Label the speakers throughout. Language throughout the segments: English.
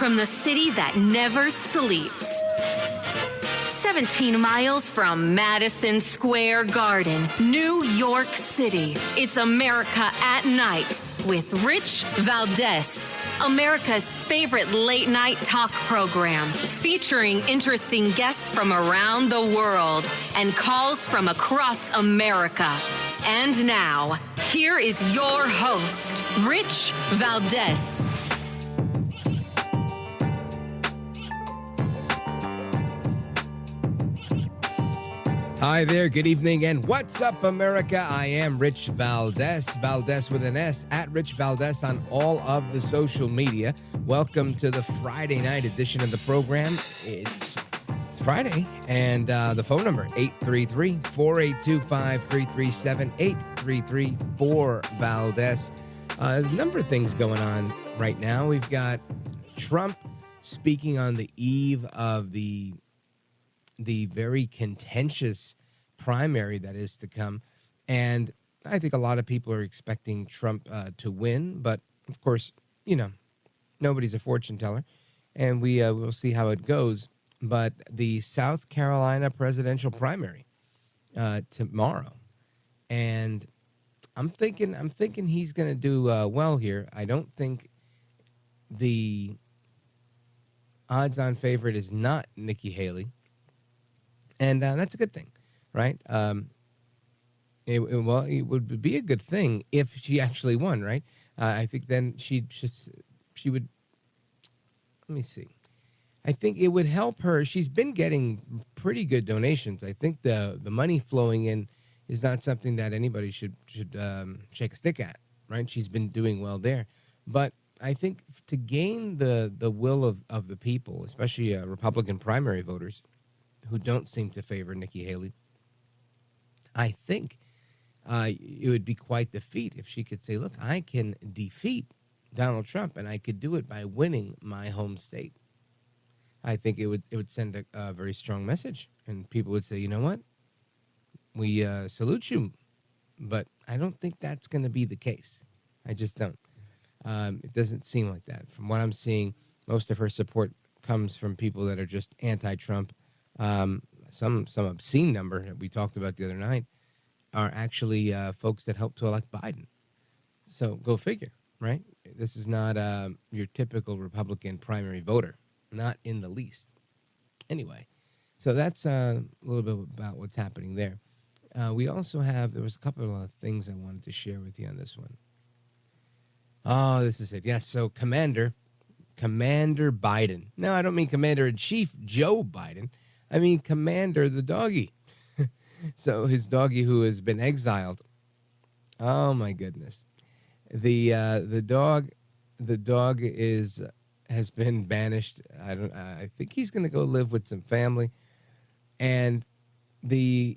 Speaker 1: from the city that never sleeps. 17 miles from Madison Square Garden, New York City. It's America at Night with Rich Valdez, America's favorite late-night talk program, featuring interesting guests from around the world and calls from across America. And now, here is your host, Rich Valdez.
Speaker 2: Hi there, good evening, and what's up, America? I am Rich Valdez, Valdez with an S, at Rich Valdez on all of the social media. Welcome to the Friday night edition of the program. It's Friday, and the phone number, 833-482-5337, 833-4-Valdez. There's a number of things going on right now. We've got Trump speaking on the eve of the very contentious primary that is to come. And I think a lot of people are expecting Trump to win. But, of course, you know, nobody's a fortune teller. And we'll see how it goes. But the South Carolina presidential primary tomorrow. And I'm thinking he's going to do well here. I don't think the odds-on favorite is not Nikki Haley. And that's a good thing, right? It would be a good thing if she actually won, right? I think then she would. Let me see. I think it would help her. She's been getting pretty good donations. I think the money flowing in is not something that anybody should shake a stick at, right? She's been doing well there, but I think to gain the will of the people, especially Republican primary voters, who don't seem to favor Nikki Haley, I think it would be quite the feat if she could say, look, I can defeat Donald Trump, and I could do it by winning my home state. I think it would send a very strong message, and people would say, you know what, we salute you, but I don't think that's going to be the case. I just don't. It doesn't seem like that. From what I'm seeing, most of her support comes from people that are just anti-Trump. Some obscene number that we talked about the other night are actually folks that helped to elect Biden. So go figure, right? This is not your typical Republican primary voter, not in the least. Anyway, so that's a little bit about what's happening there. We also there was a couple of things I wanted to share with you on this one. Oh, this is it. Yes, so Commander Biden. No, I don't mean Commander-in-Chief Joe Biden. I mean, Commander the doggy. So his doggy who has been exiled. Oh my goodness, the dog has been banished. I think he's going to go live with some family, and the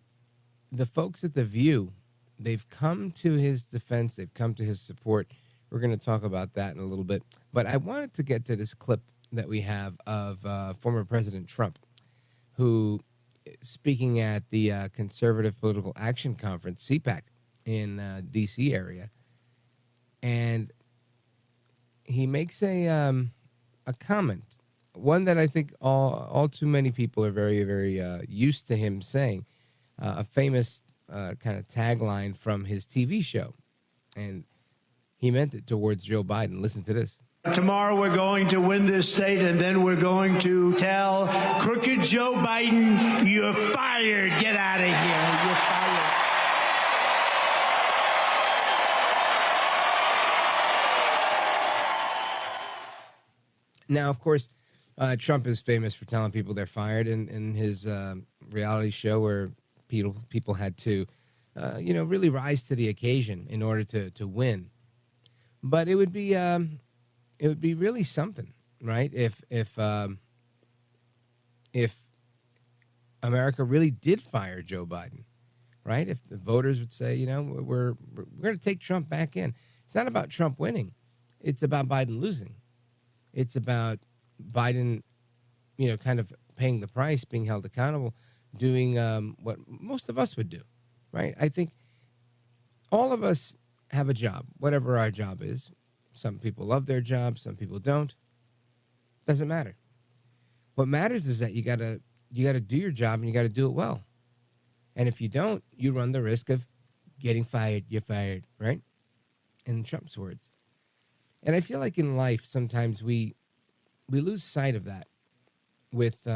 Speaker 2: folks at The View, they've come to his defense. They've come to his support. We're going to talk about that in a little bit. But I wanted to get to this clip that we have of former President Trump, who, speaking at the Conservative Political Action Conference, CPAC, in D.C. area, and he makes a comment, one that I think all too many people are very, very used to him saying, a famous kind of tagline from his TV show, and he meant it towards Joe Biden. Listen to this.
Speaker 3: Tomorrow we're going to win this state, and then we're going to tell crooked Joe Biden, you're fired. Get out of here. You're fired.
Speaker 2: Now, of course, Trump is famous for telling people they're fired in his reality show where people had to, really rise to the occasion in order to win. But it would be really something, right? If America really did fire Joe Biden, right? If the voters would say, we're going to take Trump back in. It's not about Trump winning. It's about Biden losing. It's about Biden, kind of paying the price, being held accountable, doing what most of us would do, right? I think all of us have a job, whatever our job is. Some people love their job, some people don't. Doesn't matter. What matters is that you gotta do your job and you gotta do it well. And if you don't, you run the risk of getting fired. You're fired, right? In Trump's words. And I feel like in life sometimes we lose sight of that with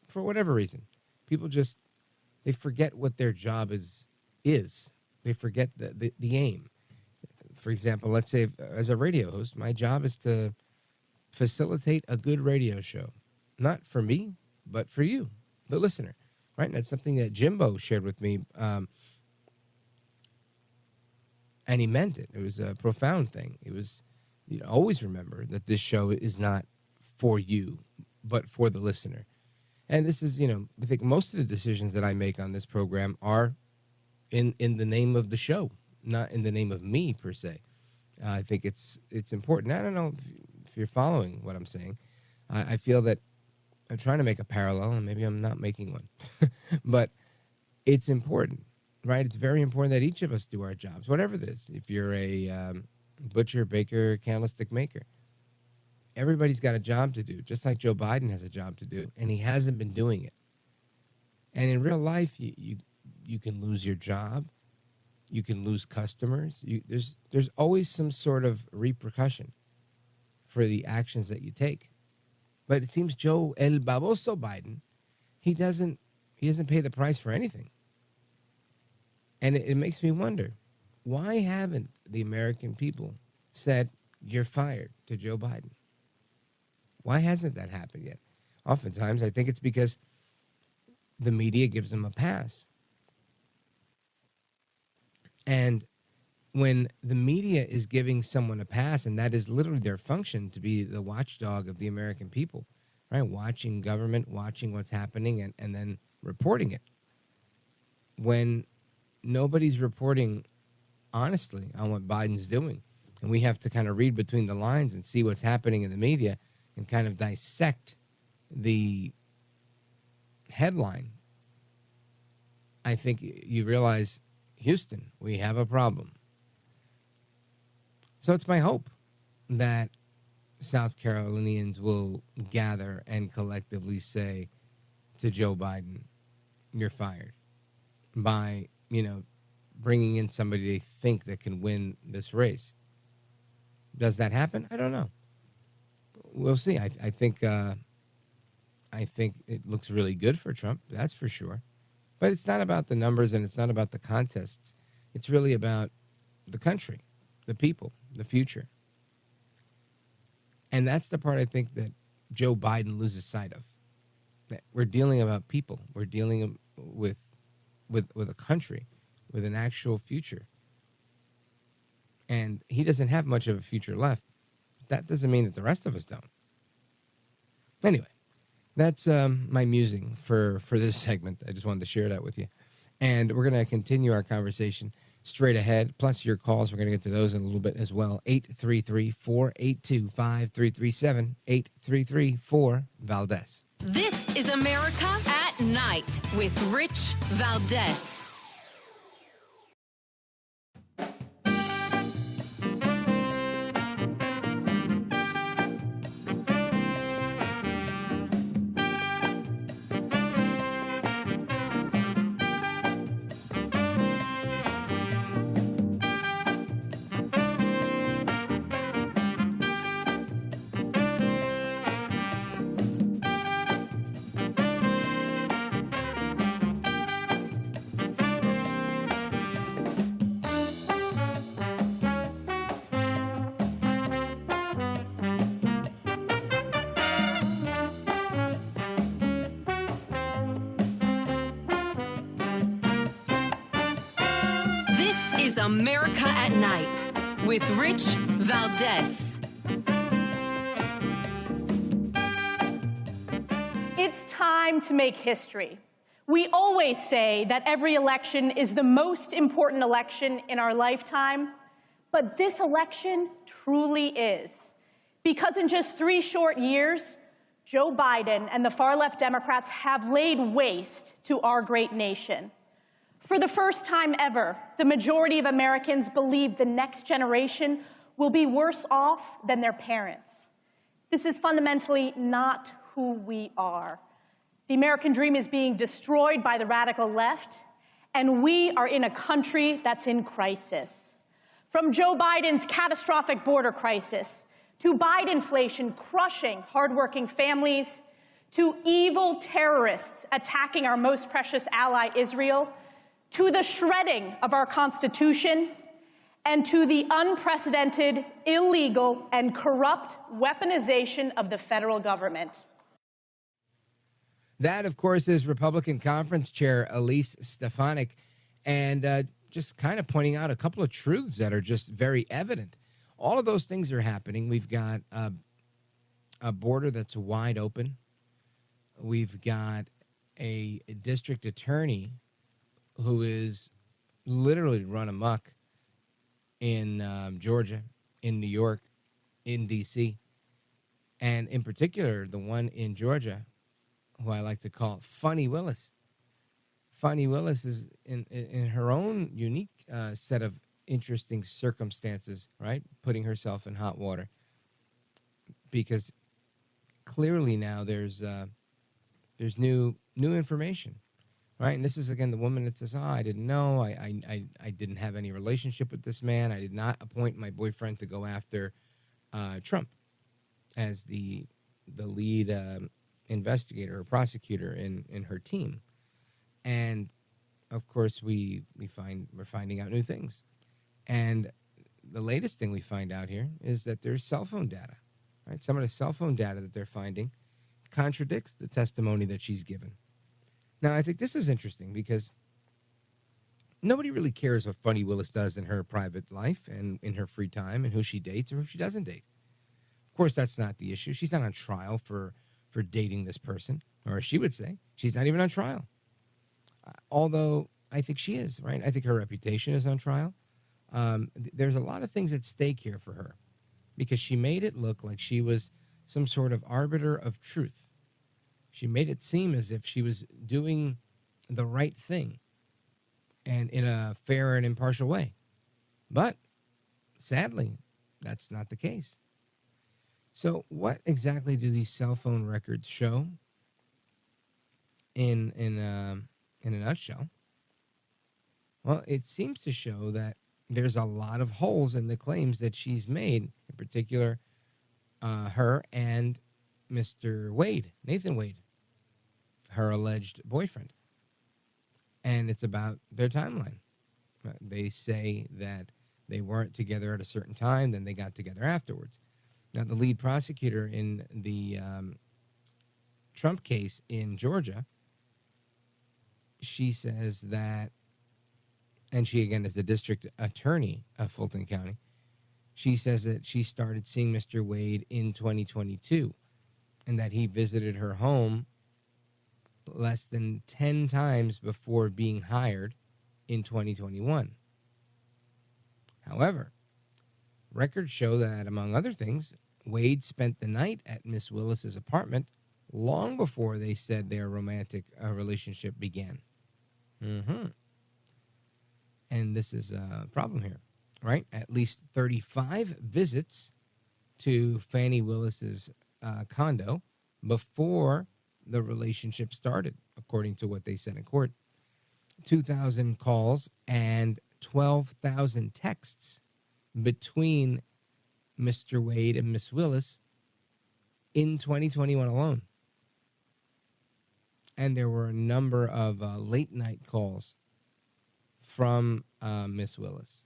Speaker 2: for whatever reason. People just they forget what their job is. They forget the aim. For example, let's say as a radio host, my job is to facilitate a good radio show. Not for me, but for you, the listener, right? And that's something that Jimbo shared with me, and he meant it. It was a profound thing. It was, always remember that this show is not for you, but for the listener. And this is, I think most of the decisions that I make on this program are in the name of the show, not in the name of me per se. I think it's important. I don't know if you're following what I'm saying. I feel that I'm trying to make a parallel, and maybe I'm not making one. But it's important, right? It's very important that each of us do our jobs, whatever it is. If you're a butcher, baker, candlestick maker, everybody's got a job to do, just like Joe Biden has a job to do, and he hasn't been doing it. And in real life, you can lose your job. You can lose customers. There's always some sort of repercussion for the actions that you take. But it seems Joe El Baboso Biden, he doesn't pay the price for anything. And it makes me wonder, why haven't the American people said, you're fired to Joe Biden? Why hasn't that happened yet? Oftentimes, I think it's because the media gives them a pass. And when the media is giving someone a pass, and that is literally their function, to be the watchdog of the American people, right? Watching government, watching what's happening, and then reporting it. When nobody's reporting honestly on what Biden's doing, and we have to kind of read between the lines and see what's happening in the media and kind of dissect the headline, I think you realize, Houston, we have a problem. So it's my hope that South Carolinians will gather and collectively say to Joe Biden, you're fired, by, bringing in somebody they think that can win this race. Does that happen? I don't know. We'll see. I think it looks really good for Trump, that's for sure. But it's not about the numbers and it's not about the contests. It's really about the country, the people, the future. And that's the part I think that Joe Biden loses sight of. That we're dealing about people. We're dealing with a country, with an actual future. And he doesn't have much of a future left. That doesn't mean that the rest of us don't. Anyway, that's my musing for this segment. I just wanted to share that with you. And we're going to continue our conversation straight ahead, plus your calls. We're going to get to those in a little bit as well. 833-482-5337, 833-4-VALDEZ.
Speaker 1: This is America at Night with Rich Valdez. Is America at Night with Rich Valdez.
Speaker 4: It's time to make history. We always say that every election is the most important election in our lifetime, but this election truly is. Because in just 3 short years, Joe Biden and the far-left Democrats have laid waste to our great nation. For the first time ever, the majority of Americans believe the next generation will be worse off than their parents. This is fundamentally not who we are. The American dream is being destroyed by the radical left, and we are in a country that's in crisis. From Joe Biden's catastrophic border crisis, to Bidenflation crushing hardworking families, to evil terrorists attacking our most precious ally, Israel, to the shredding of our Constitution, and to the unprecedented, illegal, and corrupt weaponization of the federal government.
Speaker 2: That, of course, is Republican Conference Chair Elise Stefanik, and just kind of pointing out a couple of truths that are just very evident. All of those things are happening. We've got a border that's wide open. We've got a district attorney who is literally run amok in Georgia, in New York, in D.C., and in particular, the one in Georgia, who I like to call Funny Willis. Funny Willis is in her own unique set of interesting circumstances, right? Putting herself in hot water. Because clearly now there's new information, right? And this is, again, the woman that says, I didn't know. I didn't have any relationship with this man. I did not appoint my boyfriend to go after Trump as the lead investigator or prosecutor in her team. And of course, we're finding out new things. And the latest thing we find out here is that there's cell phone data, right? Some of the cell phone data that they're finding contradicts the testimony that she's given. Now, I think this is interesting because nobody really cares what Funny Willis does in her private life and in her free time and who she dates or who she doesn't date. Of course, that's not the issue. She's not on trial for dating this person, or she would say she's not even on trial. Although I think she is, right? I think her reputation is on trial. There's a lot of things at stake here for her because she made it look like she was some sort of arbiter of truth. She made it seem as if she was doing the right thing and in a fair and impartial way. But sadly, that's not the case. So what exactly do these cell phone records show in a nutshell? Well, it seems to show that there's a lot of holes in the claims that she's made, in particular, her and Mr. Wade, Nathan Wade, her alleged boyfriend. And it's about their timeline. They say that they weren't together at a certain time, then they got together afterwards. Now, the lead prosecutor in the Trump case in Georgia, she says that, and she, again, is the district attorney of Fulton County, she says that she started seeing Mr. Wade in 2022 and that he visited her home less than 10 times before being hired in 2021. However, records show that, among other things, Wade spent the night at Miss Willis's apartment long before they said their romantic relationship began. And this is a problem here, right? At least 35 visits to Fannie Willis's condo before the relationship started, according to what they said in court. 2,000 calls and 12,000 texts between Mr. Wade and Miss Willis in 2021 alone. And there were a number of late night calls from Miss Willis.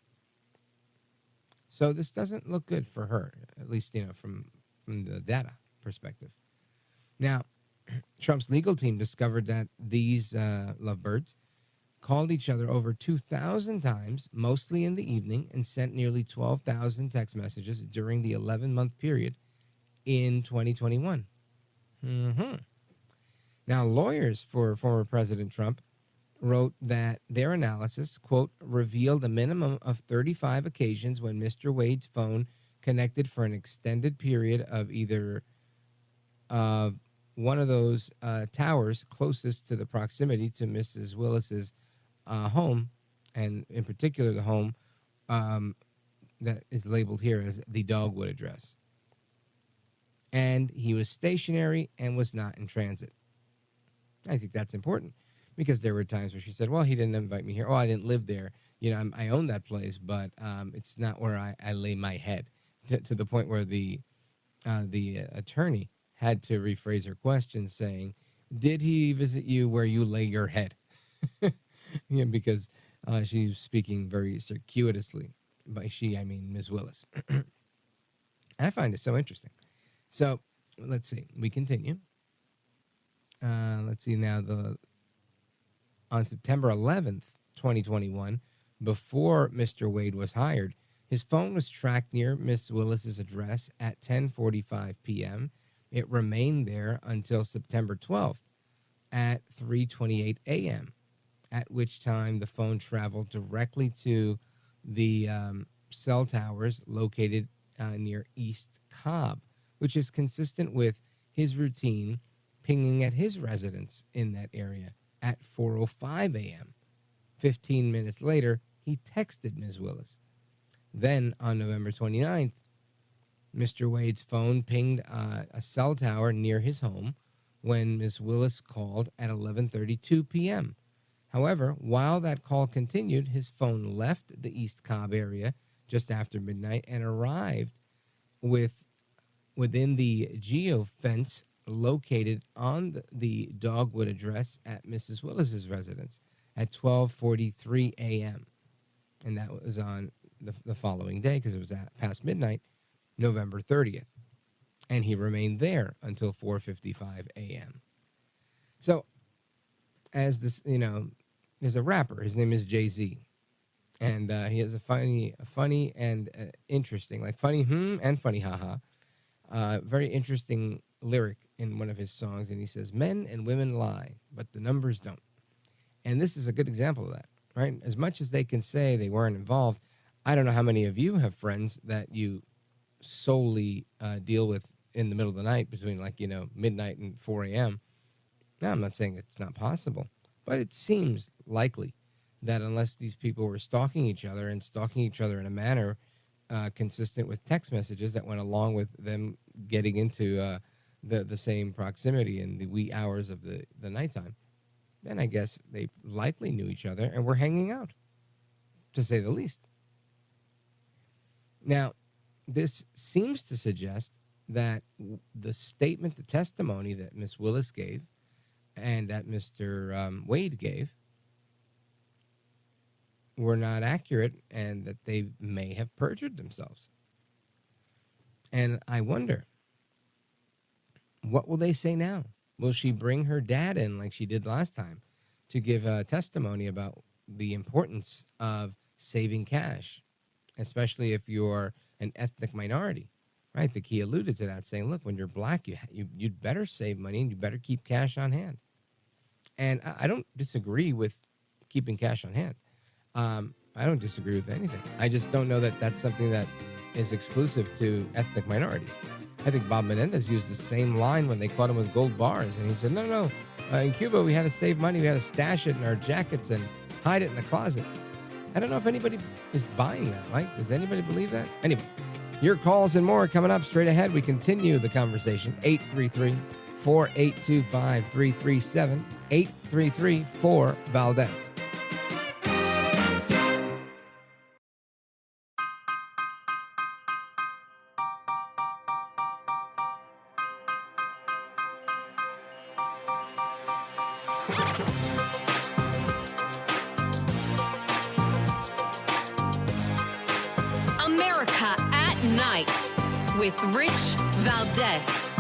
Speaker 2: So this doesn't look good for her, at least, from the data perspective. Now, Trump's legal team discovered that these lovebirds called each other over 2,000 times, mostly in the evening, and sent nearly 12,000 text messages during the 11-month period in 2021. Now, lawyers for former President Trump wrote that their analysis, quote, revealed a minimum of 35 occasions when Mr. Wade's phone connected for an extended period of either one of those towers closest to the proximity to Mrs. Willis's home, and in particular the home that is labeled here as the Dogwood address. and he was stationary and was not in transit. I think that's important because there were times where she said, well, he didn't invite me here. Oh, I didn't live there. I own that place, but it's not where I lay my head, to the point where the attorney had to rephrase her question saying, did he visit you where you lay your head? Because she was speaking very circuitously. By she, I mean Ms. Willis. I find it so interesting. So let's see. We continue. Let's see now. On September 11th, 2021, before Mr. Wade was hired, his phone was tracked near Miss Willis's address at 10:45 p.m. It remained there until September 12th at 3:28 a.m., at which time the phone traveled directly to the cell towers located near East Cobb, which is consistent with his routine pinging at his residence in that area at 4:05 a.m. 15 minutes later, he texted Ms. Willis. Then, on November 29th, Mr. Wade's phone pinged a cell tower near his home when Ms. Willis called at 11:32 p.m. However, while that call continued, his phone left the East Cobb area just after midnight and arrived within the geofence located on the Dogwood address at Mrs. Willis's residence at 12:43 a.m. And that was on the following day because it was past midnight, November 30th. And he remained there until 4:55 a.m. So, as this, there's a rapper. His name is Jay-Z. And he has a funny and interesting, like funny and funny haha, very interesting lyric in one of his songs. And he says, men and women lie, but the numbers don't. And this is a good example of that, right? As much as they can say they weren't involved, I don't know how many of you have friends that you solely deal with in the middle of the night between midnight and 4 a.m. Now, I'm not saying it's not possible, but it seems likely that unless these people were stalking each other in a manner consistent with text messages that went along with them getting into the same proximity in the wee hours of the nighttime, then I guess they likely knew each other and were hanging out, to say the least. Now, this seems to suggest that the testimony that Miss Willis gave and that Mr. Wade gave were not accurate and that they may have perjured themselves. And I wonder, what will they say now? Will she bring her dad in like she did last time to give a testimony about the importance of saving cash, especially if you're an ethnic minority, right? The key alluded to that, saying, look, when you're black, you'd better save money and you better keep cash on hand. And I don't disagree with keeping cash on hand. I don't disagree with anything. I just don't know that that's something that is exclusive to ethnic minorities. I think Bob Menendez used the same line when they caught him with gold bars. And he said, no. In Cuba, we had to save money. We had to stash it in our jackets and hide it in the closet. I don't know if anybody is buying that, right? Does anybody believe that? Anyway, your calls and more coming up straight ahead. We continue the conversation. 833-4825-337. 833-4-VALDEZ.
Speaker 1: America at Night with Rich Valdez.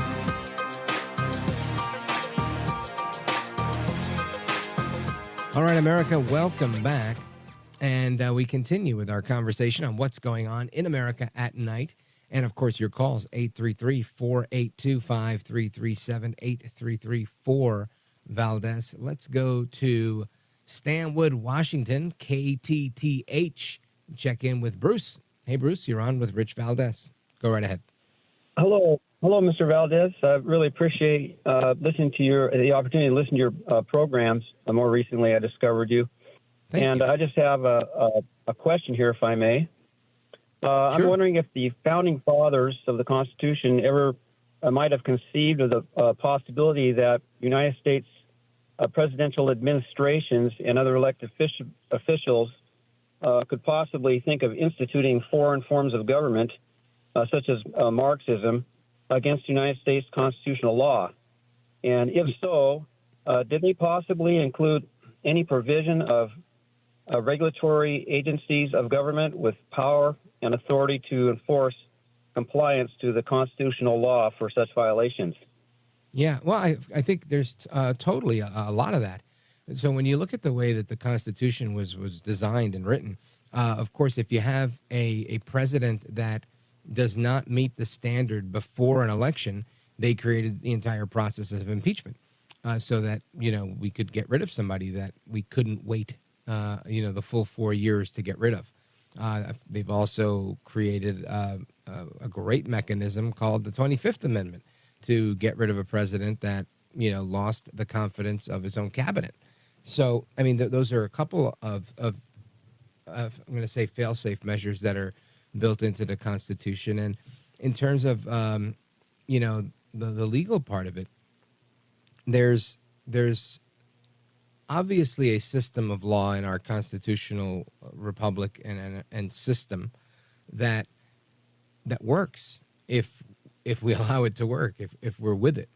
Speaker 2: All right, America, welcome back. And we continue with our conversation on what's going on in America at night. And, of course, your calls, 833-482-5337, 833-4-VALDEZ. Let's go to Stanwood, Washington, KTTH. Check in with Bruce. Hey, Bruce, you're on with Rich Valdez. Go right ahead.
Speaker 5: Hello, Mr. Valdez. I really appreciate listening to the opportunity to listen to your programs. More recently, I discovered you.
Speaker 2: Thank you.
Speaker 5: I just have a question here, if I may.
Speaker 2: Sure.
Speaker 5: I'm wondering if the founding fathers of the Constitution ever might have conceived of the possibility that United States presidential administrations and other elected officials could possibly think of instituting foreign forms of government, such as Marxism, against United States constitutional law? And if so, did they possibly include any provision of regulatory agencies of government with power and authority to enforce compliance to the constitutional law for such violations?
Speaker 2: Yeah, well, I think there's totally a lot of that. So when you look at the way that the Constitution was designed and written, of course, if you have a president that does not meet the standard before an election, they created the entire process of impeachment so that, we could get rid of somebody that we couldn't wait, the full 4 years to get rid of. They've also created a great mechanism called the 25th Amendment to get rid of a president that, lost the confidence of his own cabinet. So, I mean, those are a couple of I'm going to say fail-safe measures that are built into the Constitution. And in terms of, the legal part of it, there's obviously a system of law in our constitutional republic and system that works if we allow it to work, if we're with it.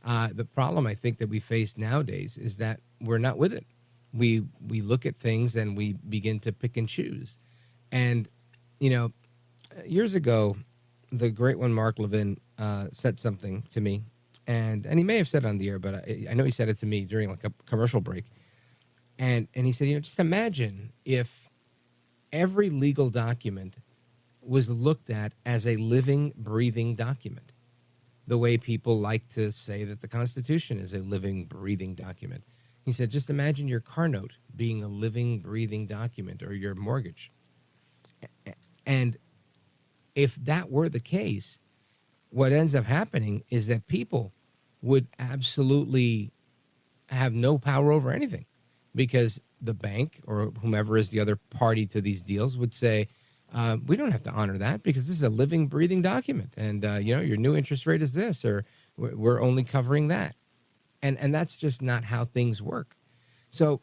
Speaker 2: The problem I think that we face nowadays is that we're not with it. We look at things and we begin to pick and choose. And, years ago, the great one, Mark Levin, said something to me, and he may have said it on the air, but I know he said it to me during like a commercial break. And he said, just imagine if every legal document was looked at as a living, breathing document, the way people like to say that the Constitution is a living, breathing document. He said, just imagine your car note being a living, breathing document, or your mortgage. And if that were the case, what ends up happening is that people would absolutely have no power over anything, because the bank or whomever is the other party to these deals would say, we don't have to honor that because this is a living, breathing document. And, your new interest rate is this, or we're only covering that. And that's just not how things work. So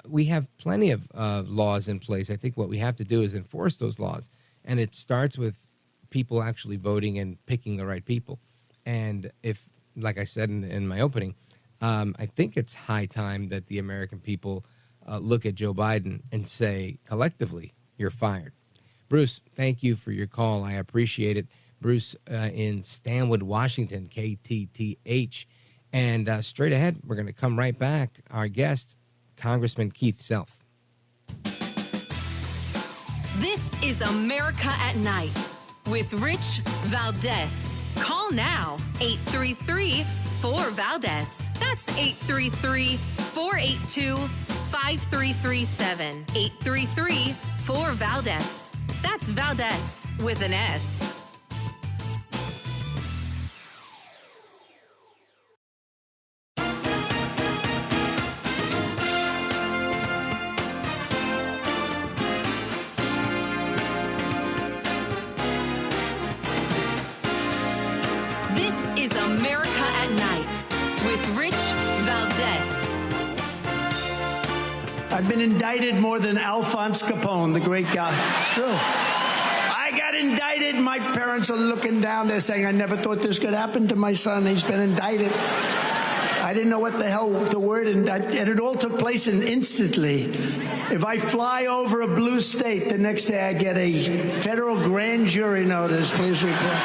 Speaker 2: we have plenty of laws in place. I think what we have to do is enforce those laws. And it starts with people actually voting and picking the right people. And if, like I said in my opening, I think it's high time that the American people look at Joe Biden and say, collectively, you're fired. Bruce, thank you for your call. I appreciate it. Bruce in Stanwood, Washington, KTTH. And straight ahead, we're going to come right back. Our guest, Congressman Keith Self.
Speaker 1: This is America at Night with Rich Valdez. Call now, 833-4VALDEZ. That's 833-482-5337. 833-4VALDEZ. That's Valdez with an S. This is America at Night with Rich Valdez.
Speaker 3: I've been indicted more than Alphonse Capone, the great guy. It's true. I got indicted. My parents are looking down. They're saying, I never thought this could happen to my son. He's been indicted. I didn't know what the hell the word, and it all took place instantly. If I fly over a blue state, the next day I get a federal grand jury notice, please report.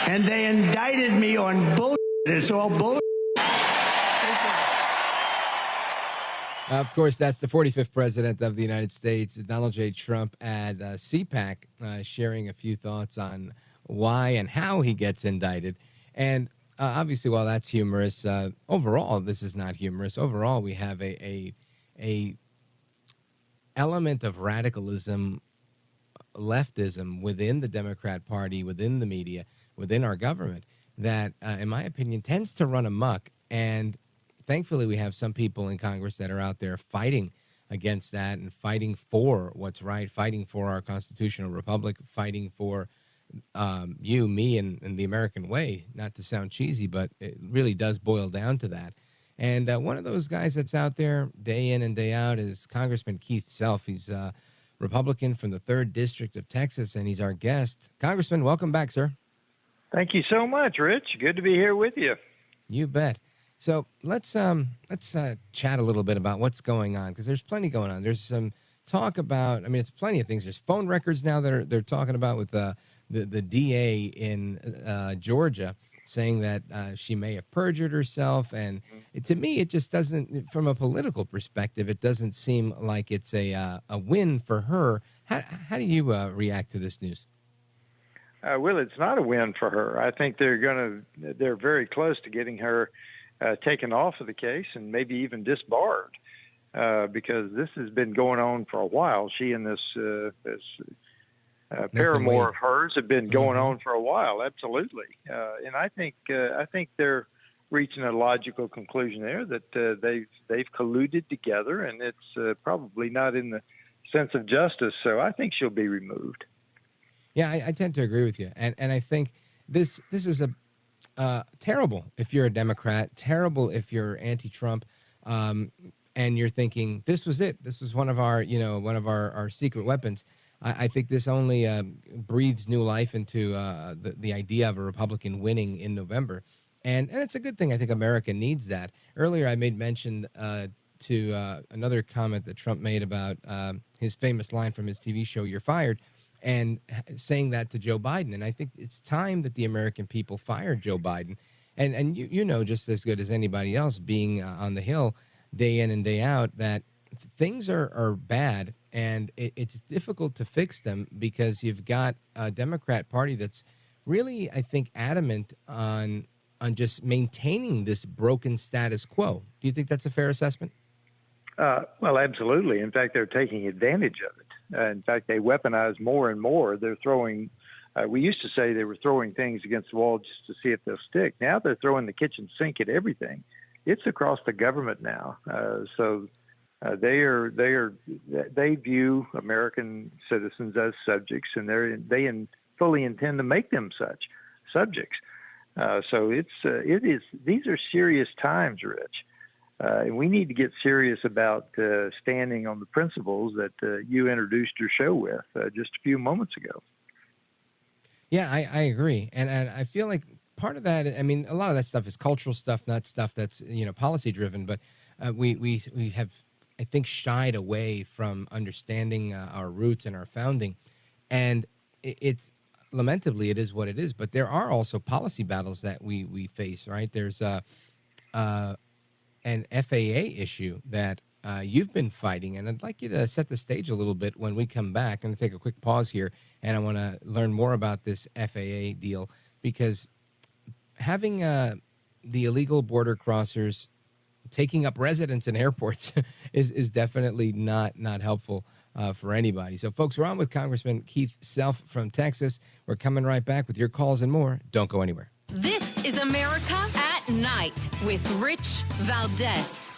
Speaker 3: And they indicted me on bullshit. It's all bullshit.
Speaker 2: Of course, that's the 45th president of the United States, Donald J. Trump, at CPAC, sharing a few thoughts on why and how he gets indicted. And obviously, while that's humorous, overall, this is not humorous. Overall, we have a element of radicalism, leftism within the Democrat Party, within the media, within our government that, in my opinion, tends to run amok. And thankfully, we have some people in Congress that are out there fighting against that and fighting for what's right, fighting for our constitutional republic, fighting for you, me, and the American way, not to sound cheesy, but it really does boil down to that. And one of those guys that's out there day in and day out is Congressman Keith Self. He's a Republican from the 3rd District of Texas, and he's our guest. Congressman, welcome back, sir.
Speaker 6: Thank you so much, Rich. Good to be here with you.
Speaker 2: You bet. So let's chat a little bit about what's going on, because there's plenty going on. There's some talk about, I mean, it's plenty of things. There's phone records now that they're talking about with the DA in Georgia saying that she may have perjured herself. And to me, it just doesn't, from a political perspective, it doesn't seem like it's a win for her. How do you react to this news?
Speaker 6: Well, it's not a win for her. I think they're very close to getting her taken off of the case and maybe even disbarred because this has been going on for a while. She and this paramour of hers have been going on for a while. Absolutely. And I think they're reaching a logical conclusion there that they've colluded together, and it's probably not in the sense of justice. So I think she'll be removed.
Speaker 2: Yeah, I tend to agree with you, and I think this is a terrible if you're a Democrat, terrible if you're anti-Trump, and you're thinking this was it. This was one of our secret weapons. I think this only breathes new life into the idea of a Republican winning in November, and it's a good thing. I think America needs that. Earlier, I made mention to another comment that Trump made about his famous line from his TV show "You're Fired." And saying that to Joe Biden. And I think it's time that the American people fire Joe Biden. And you know just as good as anybody else, being on the Hill day in and day out, that things are bad, and it's difficult to fix them because you've got a Democrat Party that's really, I think, adamant on just maintaining this broken status quo. Do you think that's a fair assessment?
Speaker 6: Well, absolutely. In fact, they're taking advantage of it. In fact, they weaponize more and more. They're throwing, we used to say they were throwing things against the wall just to see if they'll stick. Now they're throwing the kitchen sink at everything. It's across the government now. So they view American citizens as subjects, and they fully intend to make them such subjects. So these are serious times, Rich. And we need to get serious about standing on the principles that you introduced your show with just a few moments ago.
Speaker 2: Yeah, I agree. And I feel like part of that, I mean, a lot of that stuff is cultural stuff, not stuff that's, policy driven. But we have, I think, shied away from understanding our roots and our founding. And it's lamentably, it is what it is. But there are also policy battles that we face, right? There's an FAA issue that you've been fighting, and I'd like you to set the stage a little bit when we come back. I'm going to take a quick pause here, and I want to learn more about this FAA deal, because having the illegal border crossers taking up residence in airports is definitely not helpful for anybody. So, folks, we're on with Congressman Keith Self from Texas. We're coming right back with your calls and more. Don't go anywhere.
Speaker 1: This is America at Night with Rich Valdez.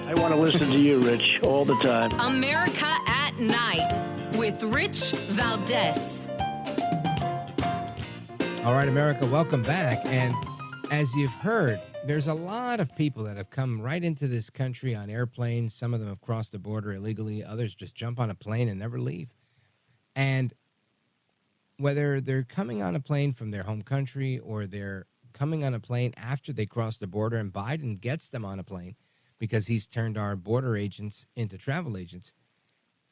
Speaker 3: I want to listen to you, Rich, all the time.
Speaker 1: America at Night with Rich Valdez.
Speaker 2: All right, America, welcome back. And as you've heard, there's a lot of people that have come right into this country on airplanes. Some of them have crossed the border illegally. Others just jump on a plane and never leave. And whether they're coming on a plane from their home country or they're coming on a plane after they cross the border and Biden gets them on a plane because he's turned our border agents into travel agents,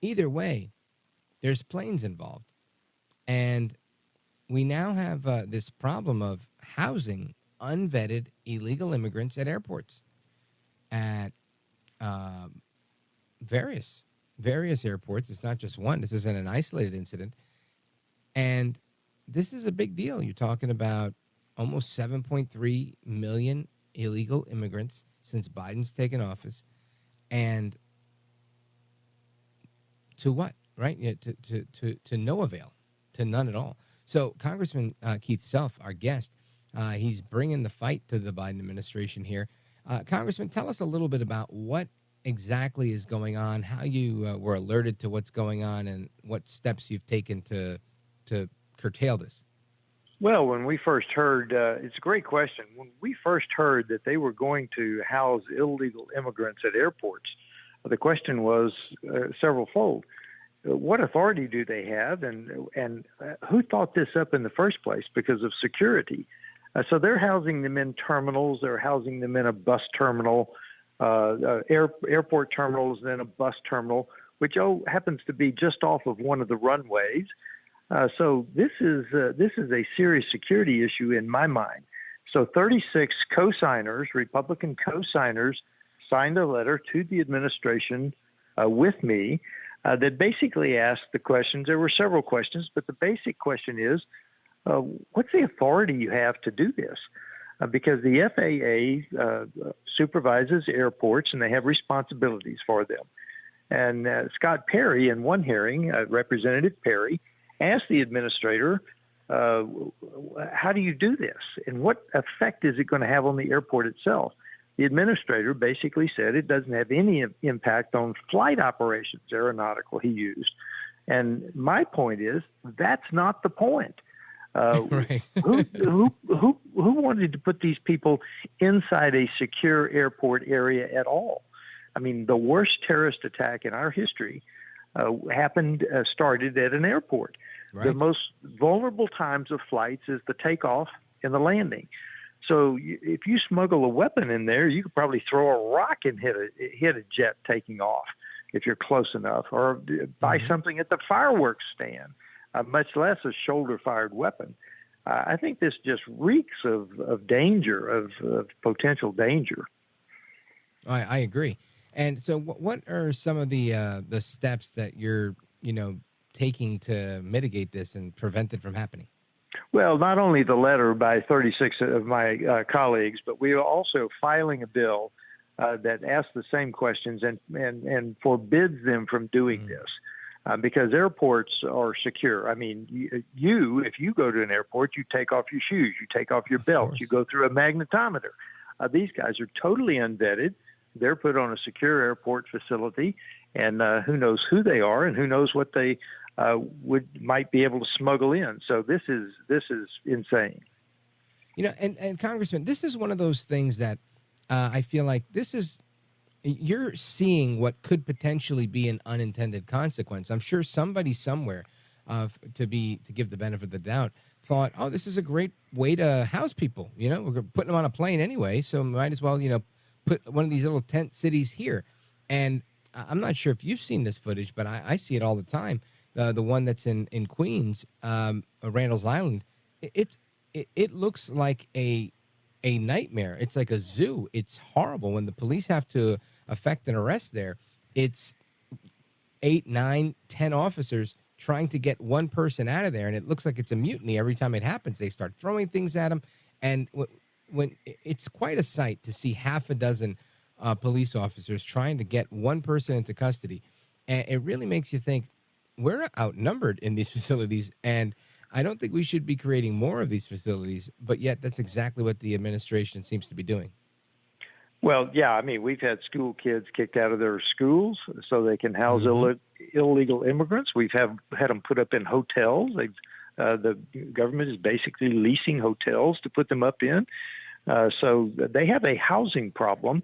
Speaker 2: either way, there's planes involved. And we now have this problem of housing unvetted illegal immigrants at airports, at various airports. It's not just one. This isn't an isolated incident. And this is a big deal. You're talking about almost 7.3 million illegal immigrants since Biden's taken office. And to what? right? Yeah, to no avail, to none at all. So Congressman Keith Self, our guest, he's bringing the fight to the Biden administration here. Congressman, tell us a little bit about what exactly is going on, how you were alerted to what's going on, and what steps you've taken to curtail this.
Speaker 6: Well, when we first heard, it's a great question. When we first heard that they were going to house illegal immigrants at airports, the question was several-fold. What authority do they have, and who thought this up in the first place because of security? So they're housing them in terminals. They're housing them in a bus terminal, airport terminals, then a bus terminal, which happens to be just off of one of the runways. So this is a serious security issue in my mind. So 36 co-signers, Republican co-signers, signed a letter to the administration with me that basically asked the questions. There were several questions, but the basic question is, what's the authority you have to do this? Because the FAA supervises airports and they have responsibilities for them. And Scott Perry, in one hearing, Representative Perry, asked the administrator, how do you do this? And what effect is it going to have on the airport itself? The administrator basically said it doesn't have any impact on flight operations, aeronautical, he used. And my point is, that's not the point.
Speaker 2: Right.
Speaker 6: who wanted to put these people inside a secure airport area at all? I mean, the worst terrorist attack in our history started at an airport. Right. The most vulnerable times of flights is the takeoff and the landing. So if you smuggle a weapon in there, you could probably throw a rock and hit a jet taking off if you're close enough, or buy something at the fireworks stand, much less a shoulder-fired weapon. I think this just reeks of danger, of potential danger.
Speaker 2: I agree. And so what are some of the steps that you're, taking to mitigate this and prevent it from happening?
Speaker 6: Well, not only the letter by 36 of my colleagues, but we are also filing a bill that asks the same questions and forbids them from doing this because airports are secure. I mean, if you go to an airport, you take off your shoes, you take off your belt, you go through a magnetometer. These guys are totally unvetted. They're put on a secure airport facility, and who knows who they are and who knows what they might be able to smuggle in. So this is insane.
Speaker 2: And Congressman, this is one of those things that I feel like you're seeing what could potentially be an unintended consequence. I'm sure somebody somewhere, to give the benefit of the doubt, thought, oh, this is a great way to house people. We're putting them on a plane anyway, so might as well, put one of these little tent cities here. And I'm not sure if you've seen this footage, but I see it all the time. The one that's in Queens, Randall's Island, it looks like a nightmare. It's like a zoo. It's horrible. When the police have to effect an arrest there, it's 8, 9, 10 officers trying to get one person out of there, and it looks like it's a mutiny every time it happens. They start throwing things at them, and when it's quite a sight to see half a dozen police officers trying to get one person into custody, and it really makes you think, we're outnumbered in these facilities, and I don't think we should be creating more of these facilities, but yet that's exactly what the administration seems to be doing.
Speaker 6: Well, yeah, I mean, we've had school kids kicked out of their schools so they can house illegal immigrants. We've had them put up in hotels. The government is basically leasing hotels to put them up in. So they have a housing problem,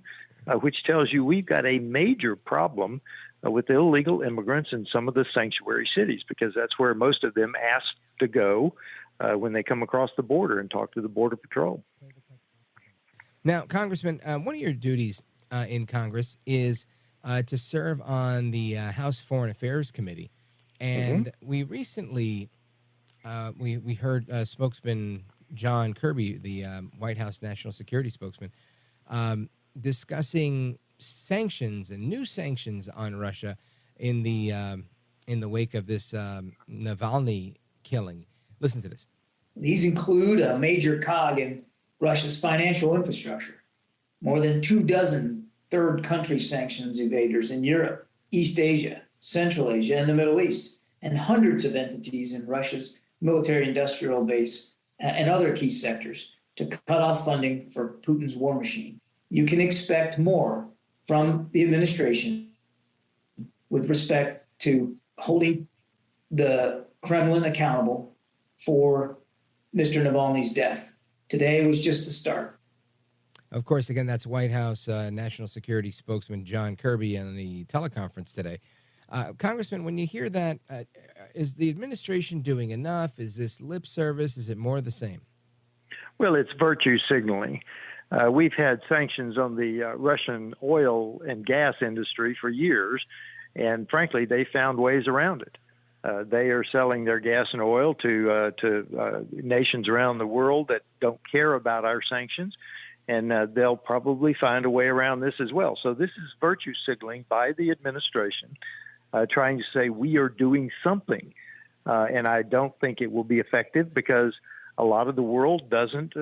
Speaker 6: which tells you we've got a major problem with illegal immigrants in some of the sanctuary cities, because that's where most of them ask to go when they come across the border and talk to the Border Patrol.
Speaker 2: Now, Congressman, one of your duties in Congress is to serve on the House Foreign Affairs Committee. And we recently we heard spokesman John Kirby, the White House National Security spokesman, discussing sanctions and new sanctions on Russia in the wake of this Navalny killing. Listen to this.
Speaker 7: These include a major cog in Russia's financial infrastructure, more than 24 third country sanctions evaders in Europe, East Asia, Central Asia, and the Middle East, and hundreds of entities in Russia's military-industrial base and other key sectors to cut off funding for Putin's war machine. You can expect more from the administration with respect to holding the Kremlin accountable for Mr. Navalny's death. Today was just the start.
Speaker 2: Of course, again, that's White House National Security spokesman John Kirby on the teleconference today. Congressman, when you hear that, is the administration doing enough? Is this lip service? Is it more of the same?
Speaker 6: Well, it's virtue signaling. We've had sanctions on the Russian oil and gas industry for years, and frankly, they found ways around it. They are selling their gas and oil to nations around the world that don't care about our sanctions, and they'll probably find a way around this as well. So this is virtue signaling by the administration, trying to say we are doing something. And I don't think it will be effective because a lot of the world doesn't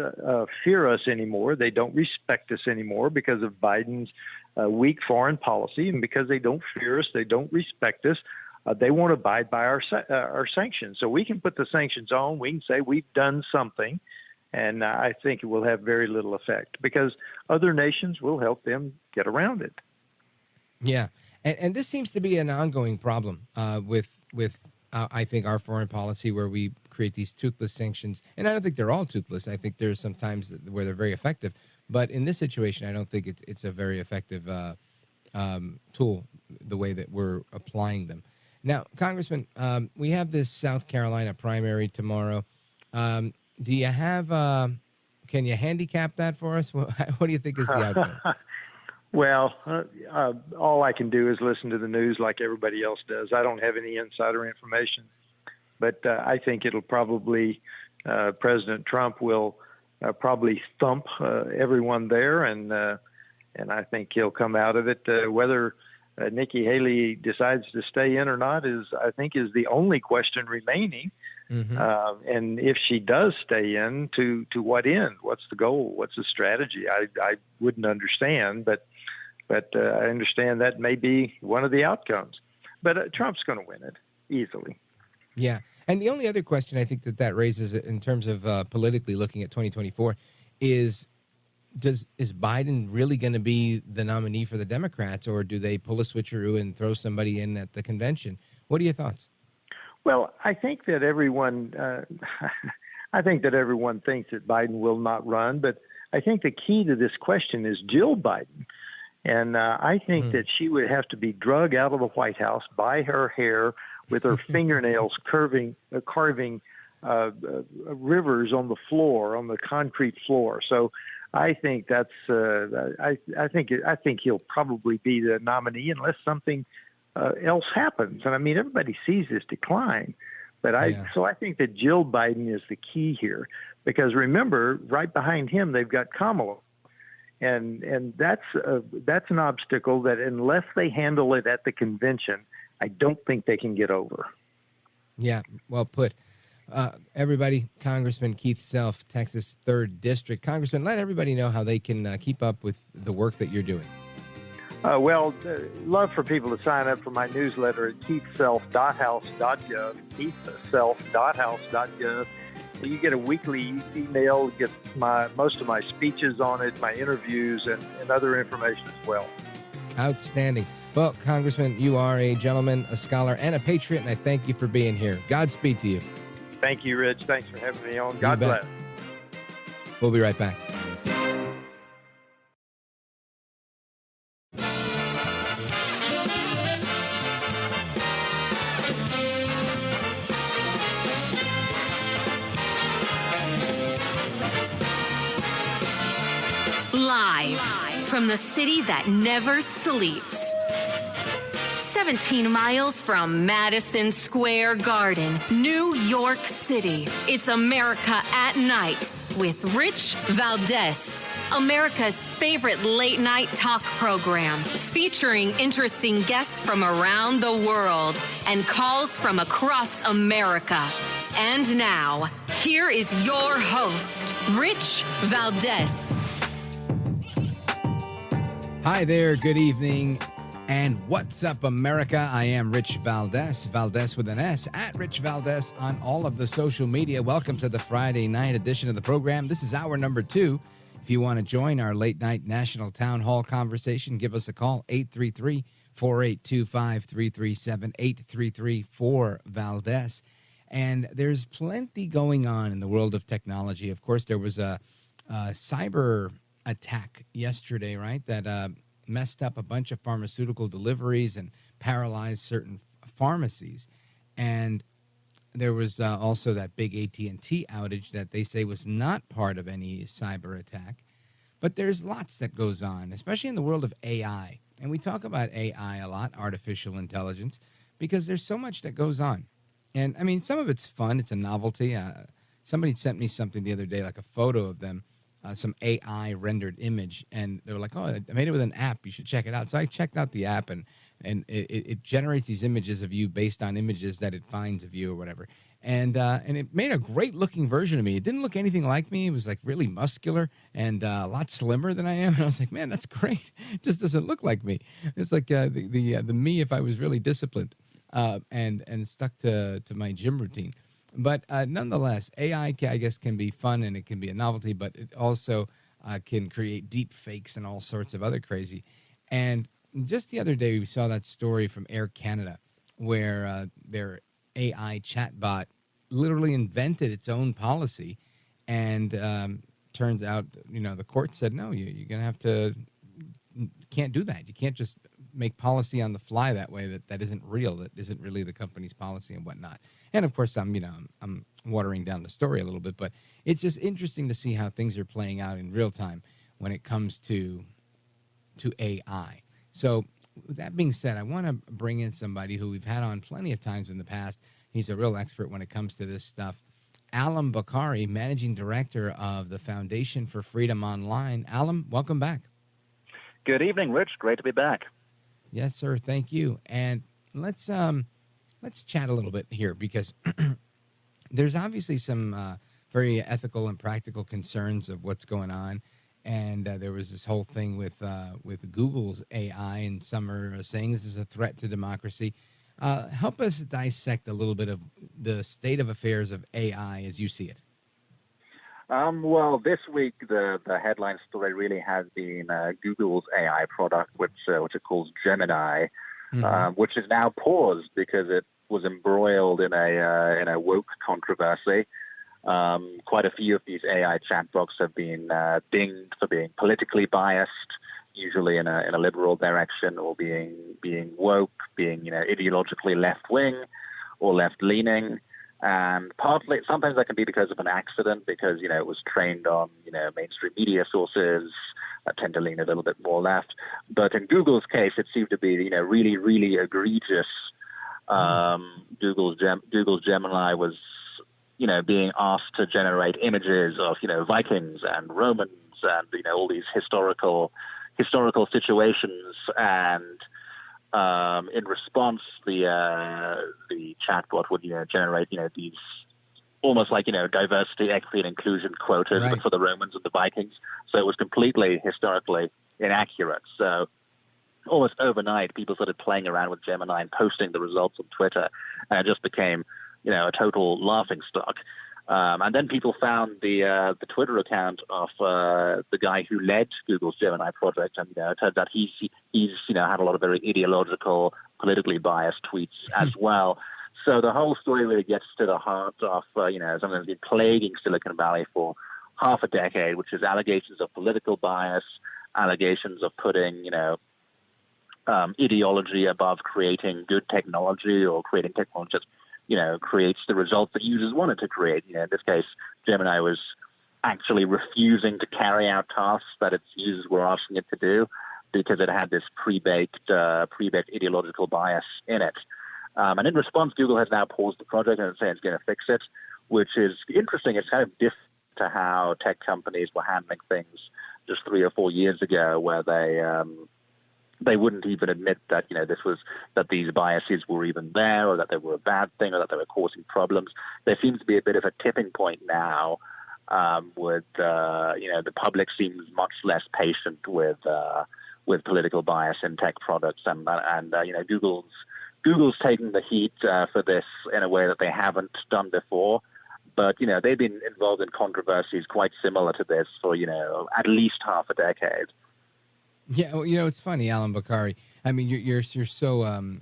Speaker 6: fear us anymore. They don't respect us anymore because of Biden's weak foreign policy, and because they don't fear us, they don't respect us. They won't abide by our sanctions. So we can put the sanctions on. We can say we've done something, and I think it will have very little effect because other nations will help them get around it.
Speaker 2: Yeah, and this seems to be an ongoing problem with I think our foreign policy, where we create these toothless sanctions. And I don't think they're all toothless. I think there's some times where they're very effective. But in this situation, I don't think it's a very effective tool, the way that we're applying them. Now, Congressman, we have this South Carolina primary tomorrow. Do you have, can you handicap that for us? What do you think is the outcome?
Speaker 6: Well, all I can do is listen to the news like everybody else does. I don't have any insider information, but I think it'll probably, President Trump will probably thump everyone there, and I think he'll come out of it. Whether Nikki Haley decides to stay in or not is the only question remaining. Mm-hmm. And if she does stay in, to what end? What's the goal? What's the strategy? I wouldn't understand, but I understand that may be one of the outcomes. But Trump's going to win it easily.
Speaker 2: Yeah. And the only other question I think that raises in terms of politically looking at 2024 is Biden really going to be the nominee for the Democrats, or do they pull a switcheroo and throw somebody in at the convention? What are your thoughts?
Speaker 6: Well, I think that everyone thinks that Biden will not run, but I think the key to this question is Jill Biden. And I think that she would have to be drug out of the White House by her hair with her fingernails carving rivers on the floor, on the concrete floor. So I think that's I think he'll probably be the nominee unless something else happens. And I mean, everybody sees this decline, but so I think that Jill Biden is the key here, because remember, right behind him they've got Kamala. And that's an obstacle that unless they handle it at the convention, I don't think they can get over.
Speaker 2: Yeah, well put. Everybody, Congressman Keith Self, Texas 3rd District. Congressman, let everybody know how they can keep up with the work that you're doing.
Speaker 6: Love for people to sign up for my newsletter at keithself.house.gov, keithself.house.gov. You get a weekly email, get most of my speeches on it, my interviews, and other information as well.
Speaker 2: Outstanding. Well, Congressman, you are a gentleman, a scholar, and a patriot, and I thank you for being here. Godspeed to you.
Speaker 6: Thank you, Rich. Thanks for having me on. God bless.
Speaker 2: We'll be right back.
Speaker 1: Live from the city that never sleeps. 17 miles from Madison Square Garden, New York City. It's America at Night with Rich Valdez, America's favorite late night talk program, featuring interesting guests from around the world and calls from across America. And now, here is your host, Rich Valdez.
Speaker 2: Hi there. Good evening. And what's up, America? I am Rich Valdez, Valdez with an S, at Rich Valdez on all of the social media. Welcome to the Friday night edition of the program. This is hour number 2. If you want to join our late night national town hall conversation, give us a call, 833-4825-337, 833-4-VALDEZ. And there's plenty going on in the world of technology. Of course, there was a cyber attack yesterday, right, that messed up a bunch of pharmaceutical deliveries and paralyzed certain pharmacies. And there was also that big AT&T outage that they say was not part of any cyber attack. But there's lots that goes on, especially in the world of AI. And we talk about AI a lot, artificial intelligence, because there's so much that goes on. And, I mean, some of it's fun. It's a novelty. Somebody sent me something the other day, like a photo of them, some AI rendered image, and they were like, "Oh, I made it with an app. You should check it out." So I checked out the app, and it generates these images of you based on images that it finds of you or whatever. And it made a great looking version of me. It didn't look anything like me. It was like really muscular and a lot slimmer than I am. And I was like, man, that's great. It just doesn't look like me. It's like the me if I was really disciplined and stuck to my gym routine. But nonetheless, AI, I guess, can be fun and it can be a novelty, but it also can create deep fakes and all sorts of other crazy. And just the other day, we saw that story from Air Canada where their AI chatbot literally invented its own policy. And turns out, the court said, no, you're going to have to, can't do that. You can't just make policy on the fly that way that isn't real, that isn't really the company's policy and whatnot. And of course, I'm watering down the story a little bit, but it's just interesting to see how things are playing out in real time when it comes to AI. So with that being said, I want to bring in somebody who we've had on plenty of times in the past. He's a real expert when it comes to this stuff. Allum Bokhari, Managing Director of the Foundation for Freedom Online. Allum, welcome back.
Speaker 8: Good evening, Rich. Great to be back.
Speaker 2: Yes, sir. Thank you. And let's chat a little bit here because there's obviously some very ethical and practical concerns of what's going on. And there was this whole thing with Google's AI, and some are saying this is a threat to democracy. Help us dissect a little bit of the state of affairs of AI as you see it.
Speaker 8: Well, this week the headline story really has been Google's AI product, which it calls Gemini, which is now paused because it was embroiled in a woke controversy. Quite a few of these AI chatbots have been dinged for being politically biased, usually in a liberal direction, or being woke, being ideologically left wing or left leaning. And partly, sometimes that can be because of an accident, because, it was trained on, mainstream media sources that tend to lean a little bit more left. But in Google's case, it seemed to be, really, really egregious. Google's Gemini was, being asked to generate images of, Vikings and Romans and, all these historical situations. And in response, the chatbot would generate these almost like diversity, equity, and inclusion quotas, right, for the Romans and the Vikings. So it was completely historically inaccurate. So almost overnight, people started playing around with Gemini and posting the results on Twitter, and it just became a total laughingstock. And then people found the Twitter account of the guy who led Google's Gemini project, and it turns out he's had a lot of very ideological, politically biased tweets as well. So the whole story really gets to the heart of something that's been plaguing Silicon Valley for half a decade, which is allegations of political bias, allegations of putting ideology above creating good technology, or creating technology that creates the results that users wanted to create. In this case, Gemini was actually refusing to carry out tasks that its users were asking it to do because it had this pre-baked ideological bias in it. And in response, Google has now paused the project and saying it's going to fix it, which is interesting. It's kind of different to how tech companies were handling things just 3 or 4 years ago, where they wouldn't even admit that that these biases were even there, or that they were a bad thing, or that they were causing problems. There seems to be a bit of a tipping point now, with the public seems much less patient with political bias in tech products, and Google's taking the heat for this in a way that they haven't done before. But, they've been involved in controversies quite similar to this for, at least half a decade.
Speaker 2: Yeah, well, it's funny, Allum Bokhari. I mean, you're so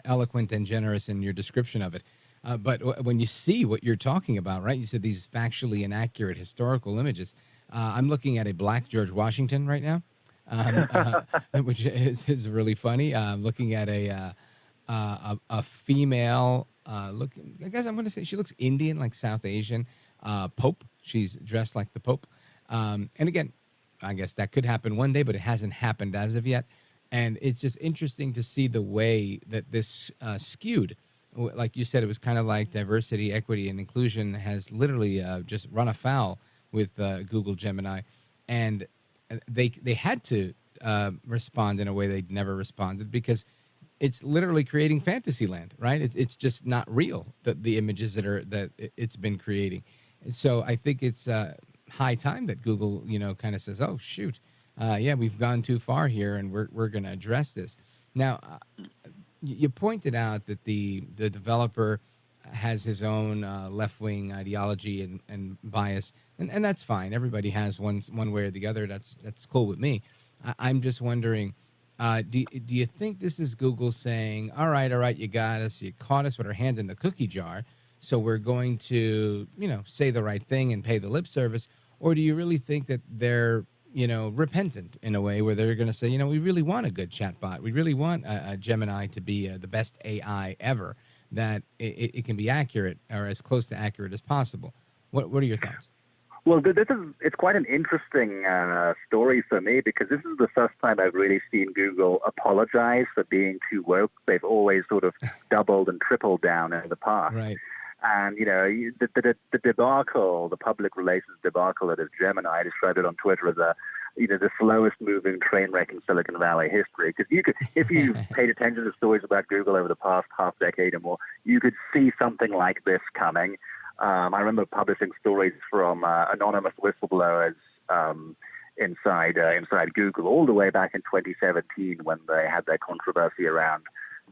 Speaker 2: eloquent and generous in your description of it. But when you see what you're talking about, right? You said these factually inaccurate historical images. I'm looking at a black George Washington right now, which is really funny. I'm looking at a female looking. I guess I'm going to say she looks Indian, like South Asian. Pope. She's dressed like the Pope. And again, I guess that could happen one day, but it hasn't happened as of yet. And it's just interesting to see the way that this skewed. Like you said, it was kind of like diversity, equity, and inclusion has literally just run afoul with Google Gemini. And they had to respond in a way they'd never responded, because it's literally creating fantasy land, right? It's just not real, the images that it's been creating. And so I think it's high time that Google, kind of says, oh, shoot, yeah, we've gone too far here, and we're going to address this. Now, you pointed out that the developer has his own left-wing ideology and bias, and that's fine. Everybody has one way or the other. That's cool with me. I'm just wondering, do you think this is Google saying, all right, you got us, you caught us with our hand in the cookie jar, so we're going to, say the right thing and pay the lip service? Or do you really think that they're, repentant in a way where they're going to say, we really want a good chatbot. We really want a Gemini to be the best AI ever, that it can be accurate or as close to accurate as possible. What are your thoughts?
Speaker 8: Well, it's quite an interesting story for me, because this is the first time I've really seen Google apologize for being too woke. They've always sort of doubled and tripled down in the past.
Speaker 2: Right.
Speaker 8: And, the debacle, the public relations debacle that is Gemini, I described it on Twitter as the slowest moving train wreck in Silicon Valley history. Because if you paid attention to stories about Google over the past half decade or more, you could see something like this coming. I remember publishing stories from anonymous whistleblowers inside Google all the way back in 2017, when they had their controversy around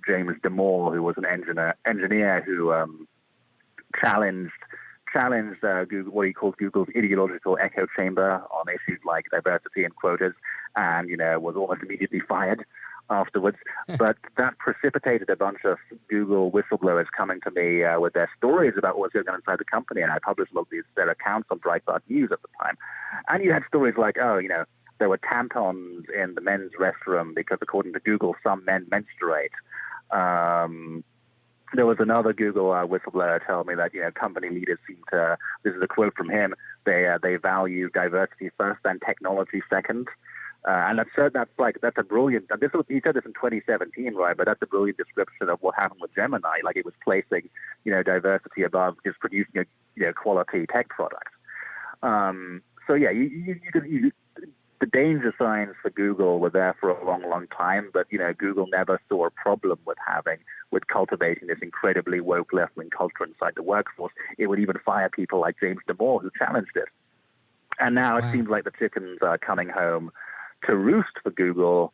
Speaker 8: James Damore, who was an engineer who challenged Google, what he called Google's ideological echo chamber on issues like diversity and quotas, and was almost immediately fired afterwards. But that precipitated a bunch of Google whistleblowers coming to me with their stories about what's going on inside the company, and I published all their accounts on Breitbart News at the time. And you had stories like, there were tampons in the men's restroom because, according to Google, some men menstruate. There was another Google whistleblower tell me that company leaders seem to, this is a quote from him, they value diversity first and technology second, and that's a brilliant. And he said this in 2017, right? But that's a brilliant description of what happened with Gemini. Like, it was placing diversity above just producing a quality tech product. So yeah, the danger signs for Google were there for a long, long time, but Google never saw a problem with cultivating this incredibly woke left-wing culture inside the workforce. It would even fire people like James Damore, who challenged it. And now it seems like the chickens are coming home to roost for Google.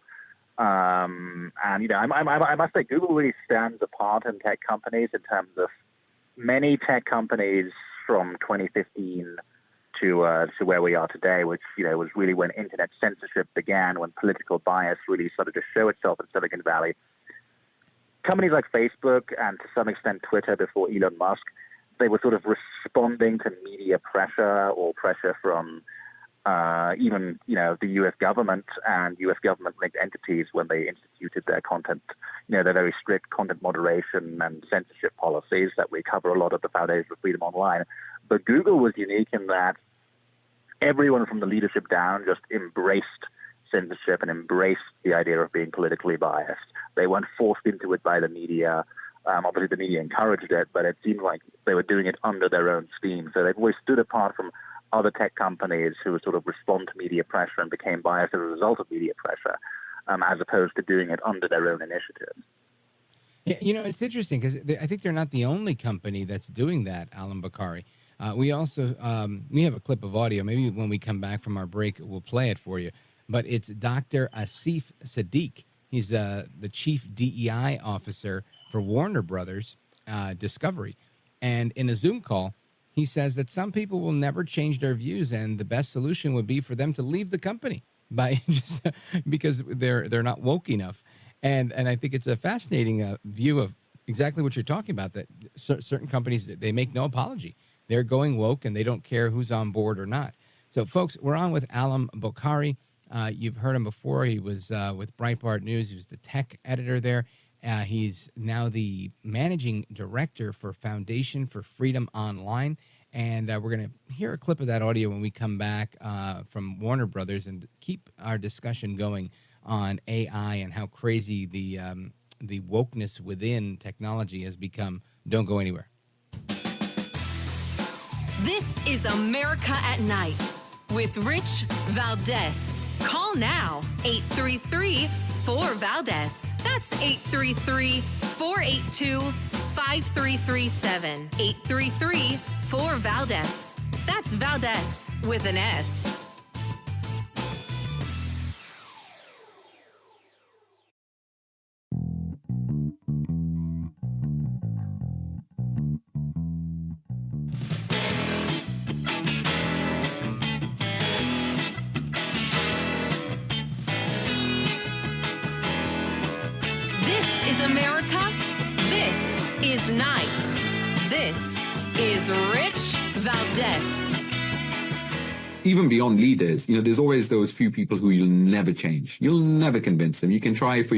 Speaker 8: And I must say, Google really stands apart in tech companies in terms of many tech companies from 2015 to where we are today, which was really when internet censorship began, when political bias really started to show itself in Silicon Valley. Companies like Facebook and to some extent Twitter before Elon Musk, they were sort of responding to media pressure or pressure from even the U.S. government and U.S. government-linked entities when they instituted their content, their very strict content moderation and censorship policies that we cover a lot of the foundation of Freedom Online. But Google was unique in that everyone from the leadership down just embraced censorship and embraced the idea of being politically biased. They weren't forced into it by the media. Obviously, the media encouraged it, but it seemed like they were doing it under their own steam. So they've always stood apart from other tech companies who would sort of respond to media pressure and became biased as a result of media pressure, as opposed to doing it under their own initiative.
Speaker 2: Yeah, it's interesting because I think they're not the only company that's doing that, Allum Bokhari. We also we have a clip of audio. Maybe when we come back from our break, we'll play it for you. but it's Dr. Asif Sadiq. He's the chief DEI officer for Warner Brothers Discovery. And in a Zoom call, he says that some people will never change their views, and the best solution would be for them to leave the company by just because they're not woke enough. And I think it's a fascinating view of exactly what you're talking about, that certain companies, they make no apology. They're going woke, and they don't care who's on board or not. So, folks, we're on with Allum Bokhari. You've heard him before. He was with Breitbart News. He was the tech editor there. He's now the managing director for Foundation for Freedom Online. And we're going to hear a clip of that audio when we come back from Warner Brothers and keep our discussion going on AI and how crazy the wokeness within technology has become. Don't go anywhere.
Speaker 1: This is America at Night with Rich Valdez. Call now, 833-4-VALDEZ. That's 833-482-5337. 833-4-VALDEZ. That's Valdez with an S. America, this is Night. This is Rich Valdez.
Speaker 9: Even beyond leaders, there's always those few people who you'll never change. You'll never convince them. You can try for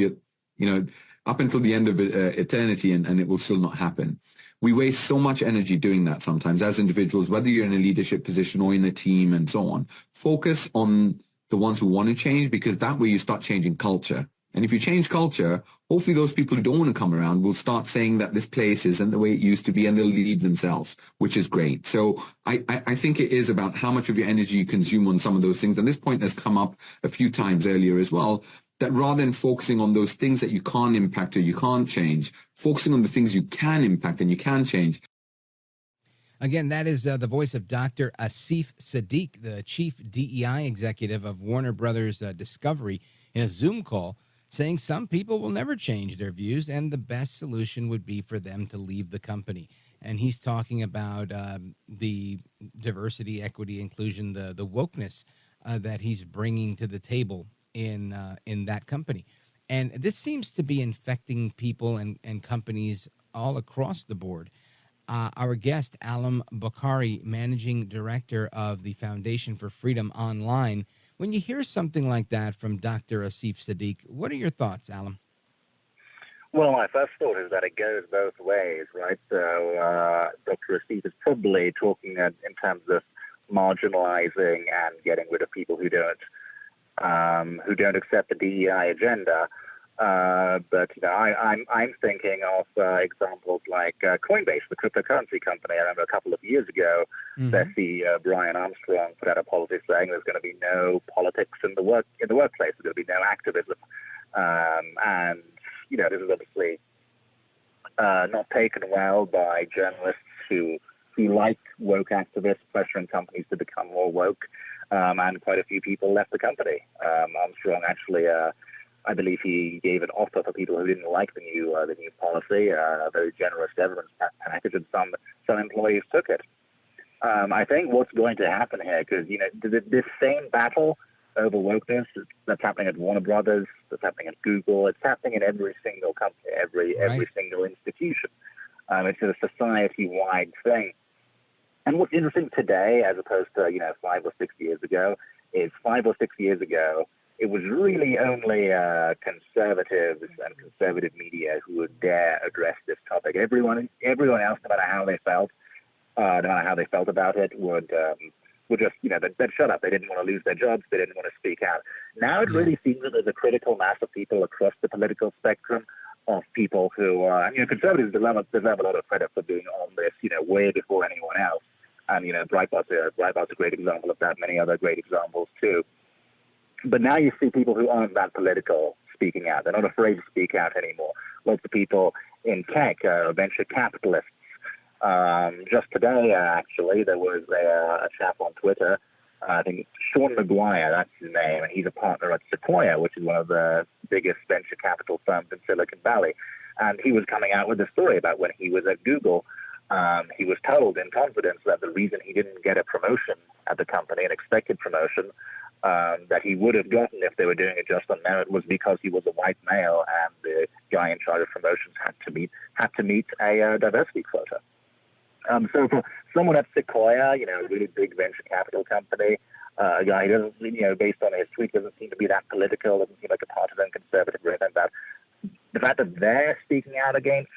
Speaker 9: up until the end of eternity, and it will still not happen. We waste so much energy doing that sometimes as individuals, whether you're in a leadership position or in a team and so on. Focus on the ones who want to change, because that way you start changing culture. And if you change culture, hopefully those people who don't want to come around will start saying that this place isn't the way it used to be, and they'll leave themselves, which is great. So I think it is about how much of your energy you consume on some of those things. And this point has come up a few times earlier as well, that rather than focusing on those things that you can't impact or you can't change, focusing on the things you can impact and you can change.
Speaker 2: Again, that is the voice of Dr. Asif Sadiq, the chief DEI executive of Warner Brothers Discovery, in a Zoom call, saying some people will never change their views and the best solution would be for them to leave the company. And he's talking about the diversity, equity, inclusion, the wokeness that he's bringing to the table in that company. And this seems to be infecting people and companies all across the board. Our guest, Allum Bokhari, managing director of the Foundation for Freedom Online. When you hear something like that from Dr. Asif Sadiq, what are your thoughts, Allum?
Speaker 8: Well, my first thought is that it goes both ways, right? So Dr. Asif is probably talking in terms of marginalizing and getting rid of people who don't accept the DEI agenda. But I'm thinking of examples like Coinbase, the cryptocurrency company. I remember a couple of years ago, their CEO Brian Armstrong put out a policy saying there's going to be no politics in the workplace. There's going to be no activism, and this is obviously not taken well by journalists who like woke activists pressuring companies to become more woke, and quite a few people left the company. Armstrong actually. I believe he gave an offer for people who didn't like the new policy, a very generous severance package, and some employees took it. I think what's going to happen here, because this same battle over wokeness that's happening at Warner Brothers, that's happening at Google, it's happening in every single company, every single institution. It's a society-wide thing. And what's interesting today, as opposed to 5 or 6 years ago, is 5 or 6 years ago, it was really only conservatives and conservative media who would dare address this topic. Everyone else, no matter how they felt about it, would just, they'd shut up. They didn't want to lose their jobs. They didn't want to speak out. Now it really seems that there's a critical mass of people across the political spectrum, of people who, conservatives deserve a lot of credit for being on this, way before anyone else. And, Breitbart's a great example of that. Many other great examples too. But now you see people who aren't that political speaking out. They're not afraid to speak out anymore. Lots of people in tech, venture capitalists. Just today, actually, there was a chap on Twitter I think Sean McGuire, that's his name, and he's a partner at Sequoia, which is one of the biggest venture capital firms in Silicon Valley. And he was coming out with a story about when he was at Google. He was told in confidence that the reason he didn't get a promotion at the company, an expected promotion, that he would have gotten if they were doing it just on merit, was because he was a white male and the guy in charge of promotions had to meet a diversity quota. So for someone at Sequoia, a really big venture capital company, a guy who doesn't, based on his tweet, doesn't seem to be that political, doesn't seem like a partisan conservative or anything like that. The fact that they're speaking out against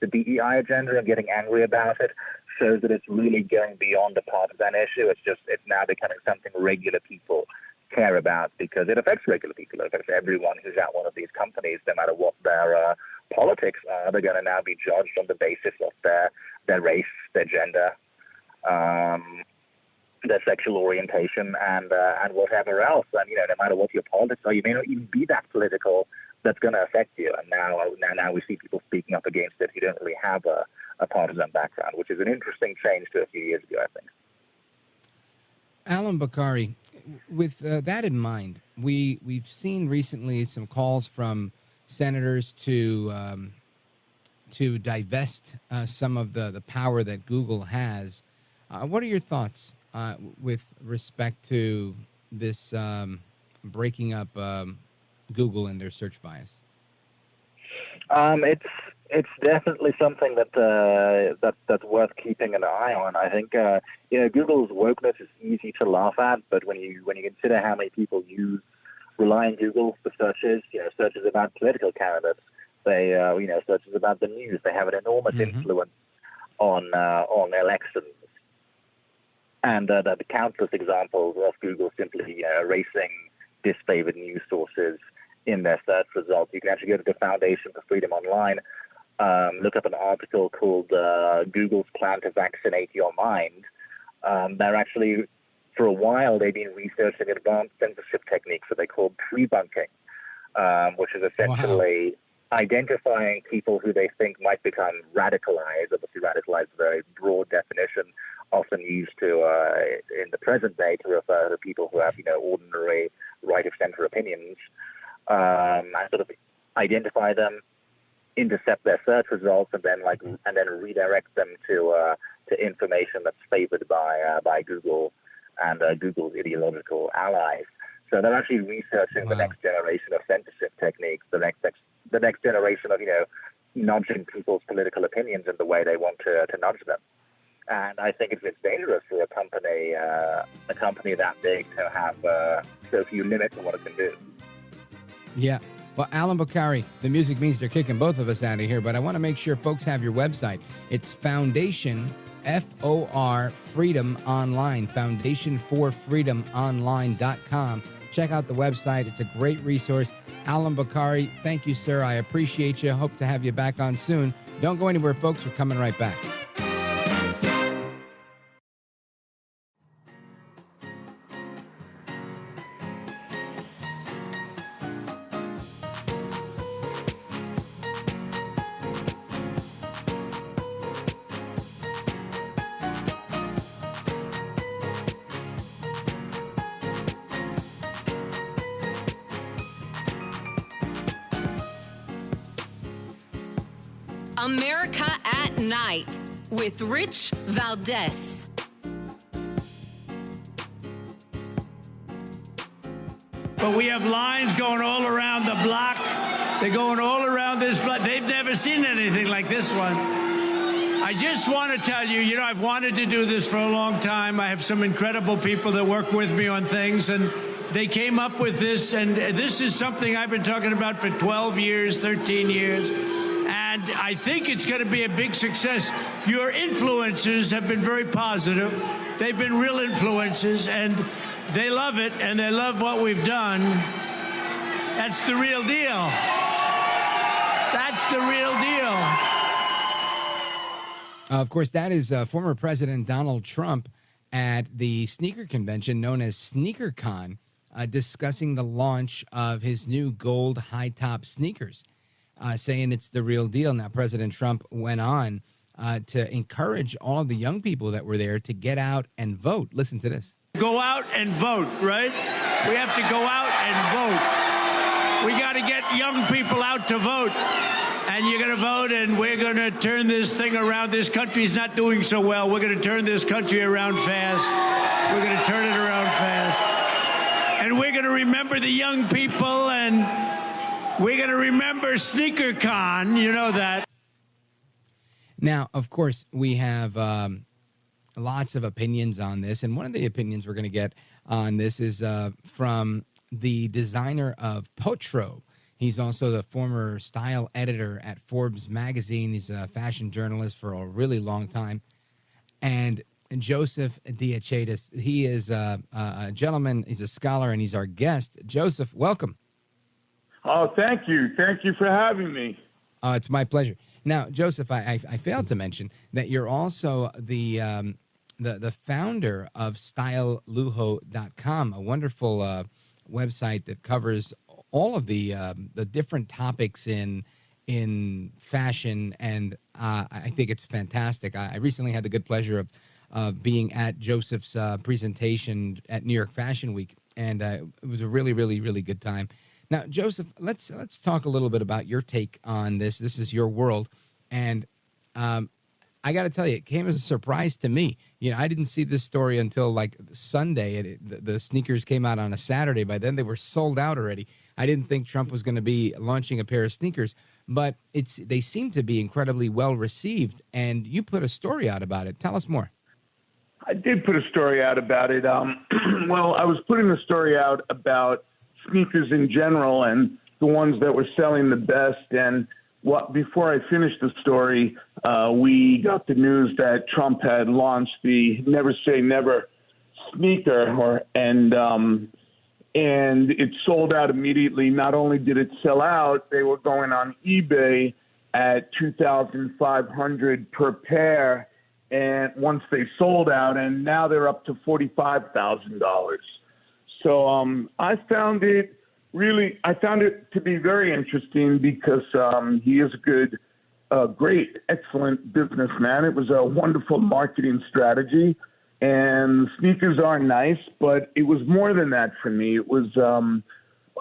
Speaker 8: the DEI agenda and getting angry about it shows that it's really going beyond a partisan issue. It's now becoming something regular people care about because it affects regular people. It affects everyone who's at one of these companies, no matter what their politics are. They're going to now be judged on the basis of their race, their gender, their sexual orientation, and whatever else. And no matter what your politics are, you may not even be that political. That's going to affect you. And now we see people speaking up against it who don't really have a partisan background, which is an interesting change to a few years ago, I think.
Speaker 2: Allum Bokhari, with that in mind, we've seen recently some calls from senators to divest some of the power that Google has. What are your thoughts with respect to this breaking up Google and their search bias?
Speaker 8: It's definitely something that's worth keeping an eye on. I think Google's wokeness is easy to laugh at, but when you consider how many people rely on Google for searches, searches about political candidates, they searches about the news, they have an enormous influence on elections, and the countless examples of Google simply erasing disfavored news sources in their search results. You can actually go to the Foundation for Freedom Online, look up an article called Google's Plan to Vaccinate Your Mind. They're actually, for a while, they've been researching advanced censorship techniques that they call pre-bunking, which is essentially identifying people who they think might become radicalized. Obviously, radicalized is a very broad definition, often used in the present day to refer to people who have, ordinary right-of-center opinions, and sort of identify them, intercept their search results, and then redirect them to information that's favored by Google and Google's ideological allies. So they're actually researching the next generation of censorship techniques, the next generation of nudging people's political opinions in the way they want to nudge them. And I think it's dangerous for a company that big to have so few limits on what it can do.
Speaker 2: Yeah. Well, Allum Bokhari, the music means they're kicking both of us out of here, but I want to make sure folks have your website. It's Foundation, F-O-R, Freedom Online, foundationforfreedomonline.com. Check out the website. It's a great resource. Allum Bokhari, thank you, sir. I appreciate you. Hope to have you back on soon. Don't go anywhere, folks. We're coming right back.
Speaker 1: America at Night with Rich Valdez.
Speaker 3: But we have lines going all around the block. They're going all around this block. They've never seen anything like this one. I just want to tell you, I've wanted to do this for a long time. I have some incredible people that work with me on things, and they came up with this, and this is something I've been talking about for 12 years, 13 years. And I think it's going to be a big success. Your influencers have been very positive. They've been real influences, and they love it, and they love what we've done. That's the real deal. That's the real deal.
Speaker 2: Of course, that is former President Donald Trump at the sneaker convention known as SneakerCon, discussing the launch of his new gold high-top sneakers. Saying it's the real deal. Now, President Trump went on to encourage all of the young people that were there to get out and vote. Listen to this.
Speaker 3: Go out and vote, right? We have to go out and vote. We got to get young people out to vote. And you're going to vote, and we're going to turn this thing around. This country's not doing so well. We're going to turn this country around fast. We're going to turn it around fast. And we're going to remember the young people, and we're going to remember Sneaker Con. You know that.
Speaker 2: Now, of course, we have lots of opinions on this, and one of the opinions we're going to get on this is from the designer of Potro. He's also the former style editor at Forbes magazine. He's a fashion journalist for a really long time. And Joseph DeAcetis, he is a gentleman, he's a scholar, and he's our guest. Joseph, welcome.
Speaker 10: Oh, thank you. Thank you for having me.
Speaker 2: It's my pleasure. Now, Joseph, I failed to mention that you're also the founder of StyleLujo.com, a wonderful website that covers all of the different topics in fashion, and I think it's fantastic. I recently had the good pleasure of being at Joseph's presentation at New York Fashion Week, and it was a really, really, really good time. Now, Joseph, let's talk a little bit about your take on this. This is your world, and I got to tell you, it came as a surprise to me. You know, I didn't see this story until like Sunday. The sneakers came out on a Saturday. By then, they were sold out already. I didn't think Trump was going to be launching a pair of sneakers, but they seem to be incredibly well received. And you put a story out about it. Tell us more.
Speaker 10: I did put a story out about it. Well, I was putting a story out about sneakers in general and the ones that were selling the best. And before I finished the story, we got the news that Trump had launched the Never Say Never sneaker, and it sold out immediately. Not only did it sell out, they were going on eBay at $2,500 per pair, and once they sold out, and now they're up to $45,000. So I found it to be very interesting because he is a great, excellent businessman. It was a wonderful marketing strategy, and sneakers are nice, but it was more than that for me. It was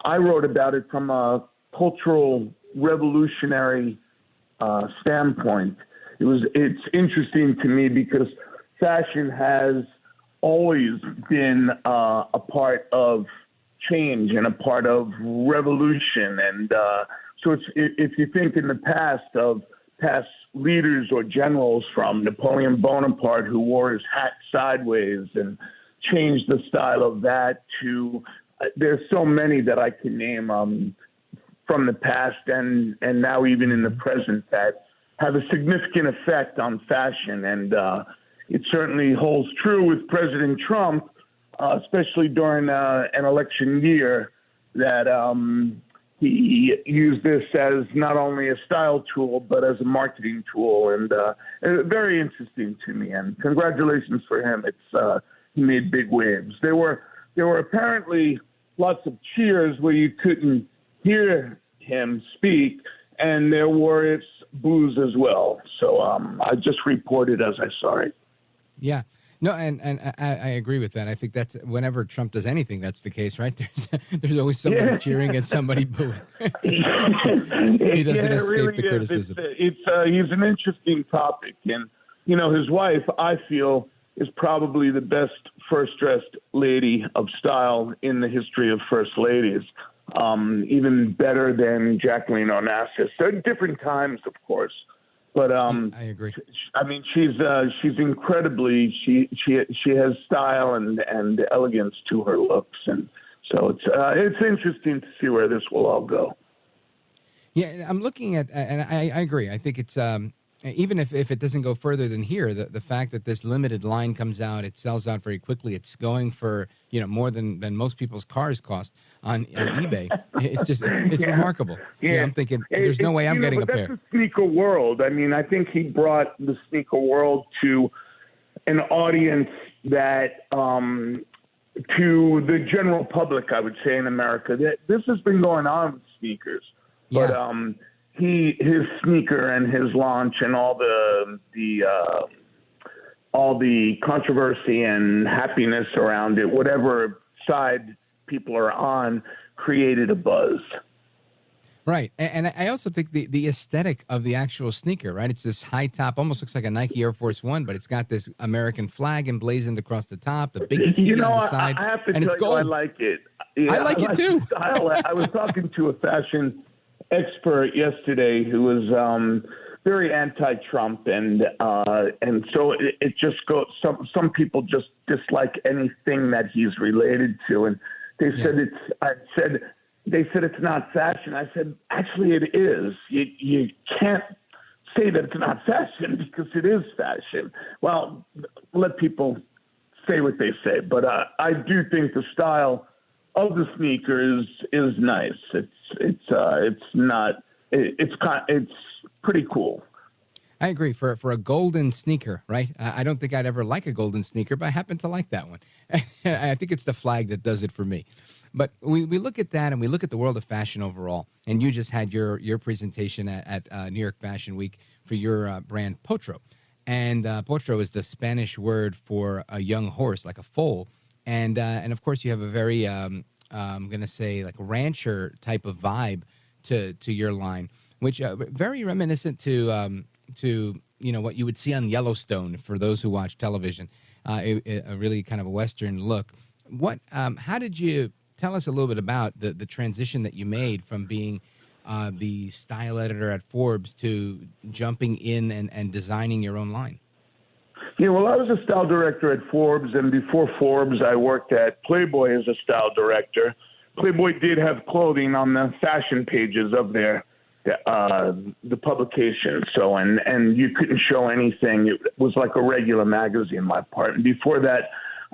Speaker 10: I wrote about it from a cultural revolutionary standpoint. It's interesting to me because fashion has always been a part of change and a part of revolution. And so if you think in the past of past leaders or generals, from Napoleon Bonaparte, who wore his hat sideways and changed the style of that, to there's so many that I can name from the past and now even in the present that have a significant effect on fashion. And it certainly holds true with President Trump, especially during an election year, that he used this as not only a style tool, but as a marketing tool. And very interesting to me. And congratulations for him. He made big waves. There were apparently lots of cheers where you couldn't hear him speak, and there were boos as well. So I just reported as I saw it.
Speaker 2: Yeah. No, and I agree with that. I think that's whenever Trump does anything, that's the case, right? There's always somebody cheering and somebody booing. He doesn't escape
Speaker 10: really
Speaker 2: the criticism.
Speaker 10: He's an interesting topic, and his wife, I feel, is probably the best first-dressed lady of style in the history of first ladies. Even better than Jacqueline Onassis. They're different times, of course. But
Speaker 2: I agree.
Speaker 10: I mean, she's incredibly she has style and elegance to her looks, and so it's interesting to see where this will all go.
Speaker 2: Yeah, I'm looking at, and I agree. I think it's even if it doesn't go further than here, the fact that this limited line comes out, it sells out very quickly. It's going for more than most people's cars cost on eBay. It's remarkable.
Speaker 10: Yeah,
Speaker 2: I'm thinking there's no way I'm getting a pair.
Speaker 10: That's the sneaker world. I mean, I think he brought the sneaker world to an audience that to the general public, I would say, in America. That this has been going on with sneakers, but all the controversy and happiness around it, whatever side people are on, created a buzz.
Speaker 2: Right. And I also think the aesthetic of the actual sneaker, right? It's this high top, almost looks like a Nike Air Force One, but it's got this American flag emblazoned across the top, the big T on the side.
Speaker 10: I have to
Speaker 2: and
Speaker 10: tell
Speaker 2: it's gold.
Speaker 10: you, I like it. Yeah,
Speaker 2: I like it too.
Speaker 10: Style. I was talking to a fashion expert yesterday who was very anti-Trump, and so it just goes. Some people just dislike anything that he's related to, and they said they said it's not fashion. I said, actually, it is. You can't say that it's not fashion because it is fashion. Well, let people say what they say, but I do think the style of the sneaker is nice. It's pretty cool.
Speaker 2: I agree. For a golden sneaker, right? I don't think I'd ever like a golden sneaker, but I happen to like that one. I think it's the flag that does it for me. But we look at that and we look at the world of fashion overall. And you just had your presentation at New York Fashion Week for your brand Potro. And Potro is the Spanish word for a young horse, like a foal. And of course, you have a very, I'm going to say, like rancher type of vibe to your line, which very reminiscent to what you would see on Yellowstone for those who watch television, a really kind of a Western look. How did you tell us a little bit about the transition that you made from being the style editor at Forbes to jumping in and designing your own line?
Speaker 10: Yeah, well, I was a style director at Forbes, and before Forbes, I worked at Playboy as a style director. Playboy did have clothing on the fashion pages of the publication, so and you couldn't show anything. It was like a regular magazine, my part. And before that,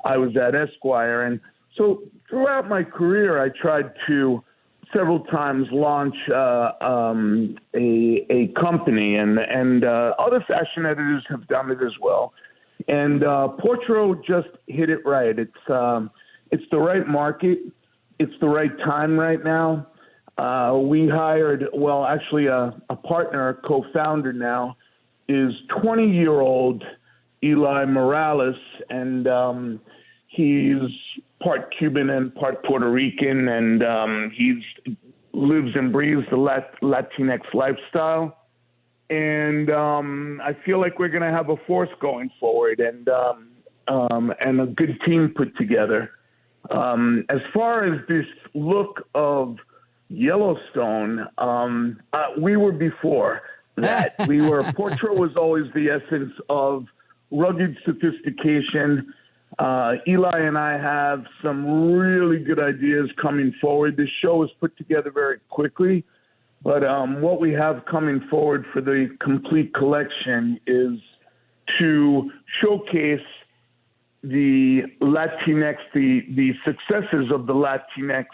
Speaker 10: I was at Esquire, and so throughout my career, I tried to several times launch a company, and other fashion editors have done it as well. And Potro just hit it right. It's the right market. It's the right time right now. We hired, a partner, a co-founder now, is 20-year-old Eli Morales, and he's part Cuban and part Puerto Rican, and he lives and breathes the Latinx lifestyle. And I feel like we're going to have a force going forward, and a good team put together. As far as this look of Yellowstone, we were before that. Potro was always the essence of rugged sophistication. Eli and I have some really good ideas coming forward. This show was put together very quickly, but what we have coming forward for the complete collection is to showcase the Latinx, the successes of the Latinx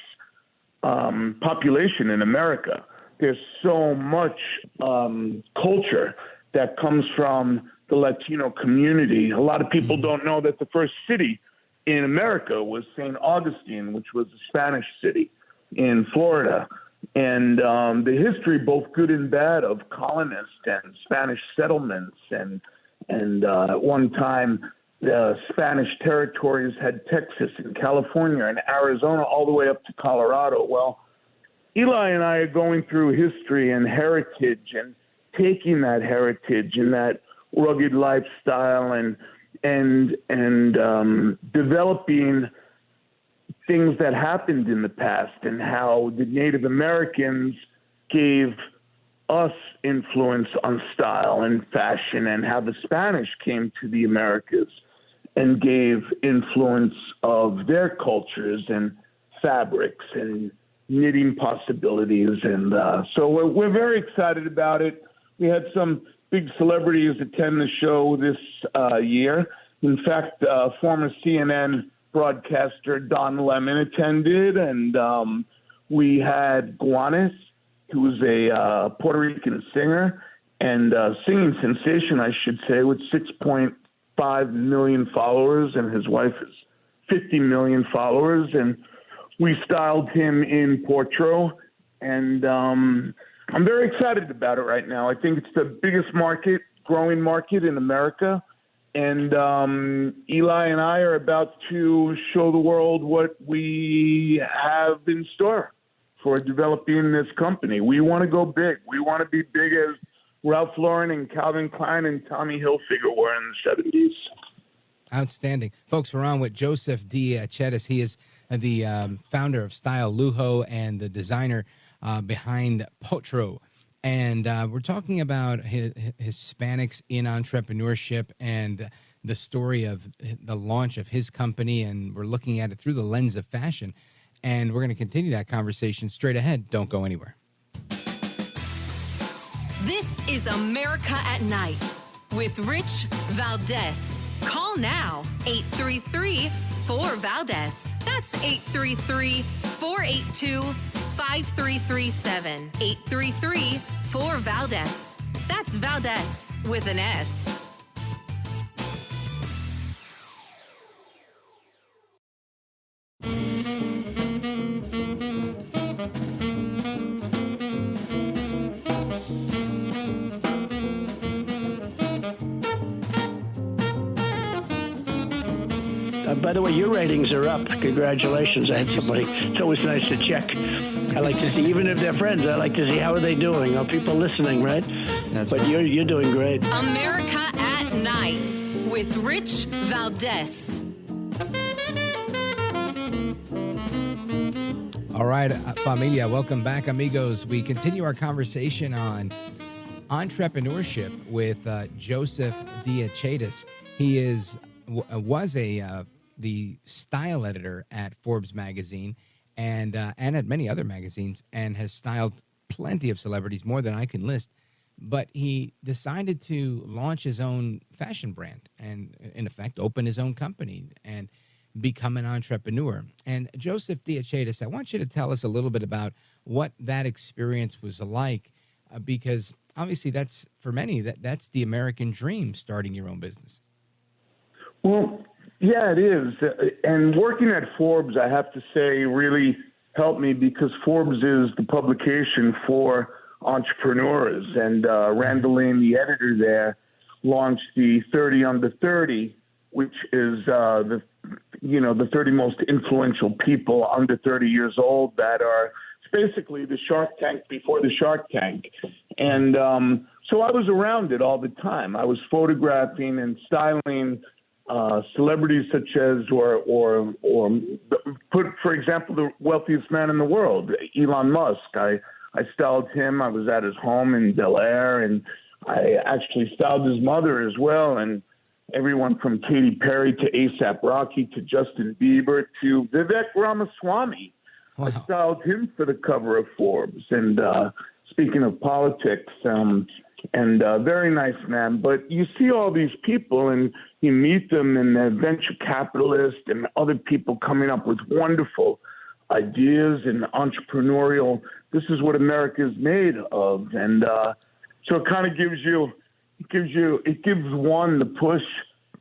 Speaker 10: population in America. There's so much culture that comes from the Latino community. A lot of people don't know that the first city in America was St. Augustine, which was a Spanish city in Florida. And the history, both good and bad, of colonists and Spanish settlements, and at one time the Spanish territories had Texas and California and Arizona all the way up to Colorado. Well, Eli and I are going through history and heritage and taking that heritage and that rugged lifestyle and developing things that happened in the past and how the Native Americans gave us influence on style and fashion, and how the Spanish came to the Americas and gave influence of their cultures and fabrics and knitting possibilities. And so we're very excited about it. We had some big celebrities attend the show this year. In fact, former CNN broadcaster Don Lemon attended, and we had Guanes, who's a Puerto Rican singer and singing sensation, I should say, with 6.5 million followers, and his wife is 50 million followers. And we styled him in Potro, and I'm very excited about it right now. I think it's the biggest growing market in America, And Eli and I are about to show the world what we have in store for developing this company. We want to go big. We want to be big as Ralph Lauren and Calvin Klein and Tommy Hilfiger were in the 70s.
Speaker 2: Outstanding. Folks, we're on with Joseph DeAcetis. He is the founder of Style Lujo and the designer behind Potro. And we're talking about Hispanics in entrepreneurship and the story of the launch of his company. And we're looking at it through the lens of fashion. And we're going to continue that conversation straight ahead. Don't go anywhere.
Speaker 1: This is America at Night with Rich Valdez. Call now, 833-4-VALDEZ. That's 833-482-5337. 833-4-VALDEZ. That's Valdez with an S.
Speaker 3: By the way, your ratings are up. Congratulations. I had somebody. It's always nice to check. I like to see, even if they're friends, I like to see how are they doing. Are people listening, right? But right. You're doing great.
Speaker 1: America at Night with Rich Valdez.
Speaker 2: All right, familia, welcome back, amigos. We continue our conversation on entrepreneurship with Joseph DeAcetis. He was the style editor at Forbes magazine and at many other magazines, and has styled plenty of celebrities, more than I can list. But he decided to launch his own fashion brand and, in effect, open his own company and become an entrepreneur. And Joseph DeAcetis, I want you to tell us a little bit about what that experience was like, because obviously that's, for many, that's the American dream, starting your own business.
Speaker 10: Well, yeah, it is. And working at Forbes, I have to say, really helped me, because Forbes is the publication for entrepreneurs. And Randall Lane, the editor there, launched the 30 Under 30, which is the 30 most influential people under 30 years old that are, it's basically the Shark Tank before the Shark Tank. And so I was around it all the time. I was photographing and styling celebrities such as, or put, for example, the wealthiest man in the world, Elon Musk. I styled him. I was at his home in Bel Air, and I actually styled his mother as well. And everyone from Katy Perry to A$AP Rocky to Justin Bieber to Vivek Ramaswamy. Wow. I styled him for the cover of Forbes. And speaking of politics, very nice man. But you see all these people and you meet them, and they're venture capitalists and other people coming up with wonderful ideas and entrepreneurial. This is what America is made of. And so it kind of gives one the push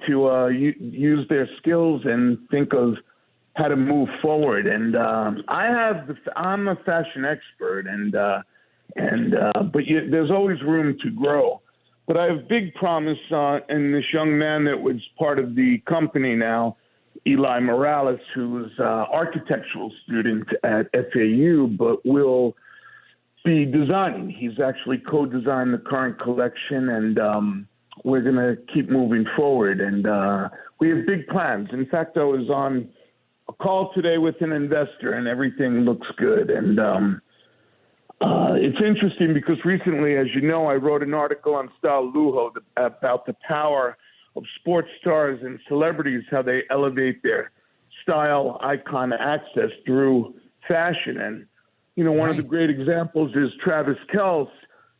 Speaker 10: to use their skills and think of how to move forward. And I'm a fashion expert, but there's always room to grow. But I have big promise in this young man that was part of the company now, Eli Morales, who's an architectural student at FAU, but will be designing. He's actually co-designed the current collection, and we're going to keep moving forward. And we have big plans. In fact, I was on a call today with an investor, and everything looks good. And it's interesting because recently, as you know, I wrote an article on Style Lujo about the power of sports stars and celebrities, how they elevate their style icon access through fashion. And, one of the great examples is Travis Kelce.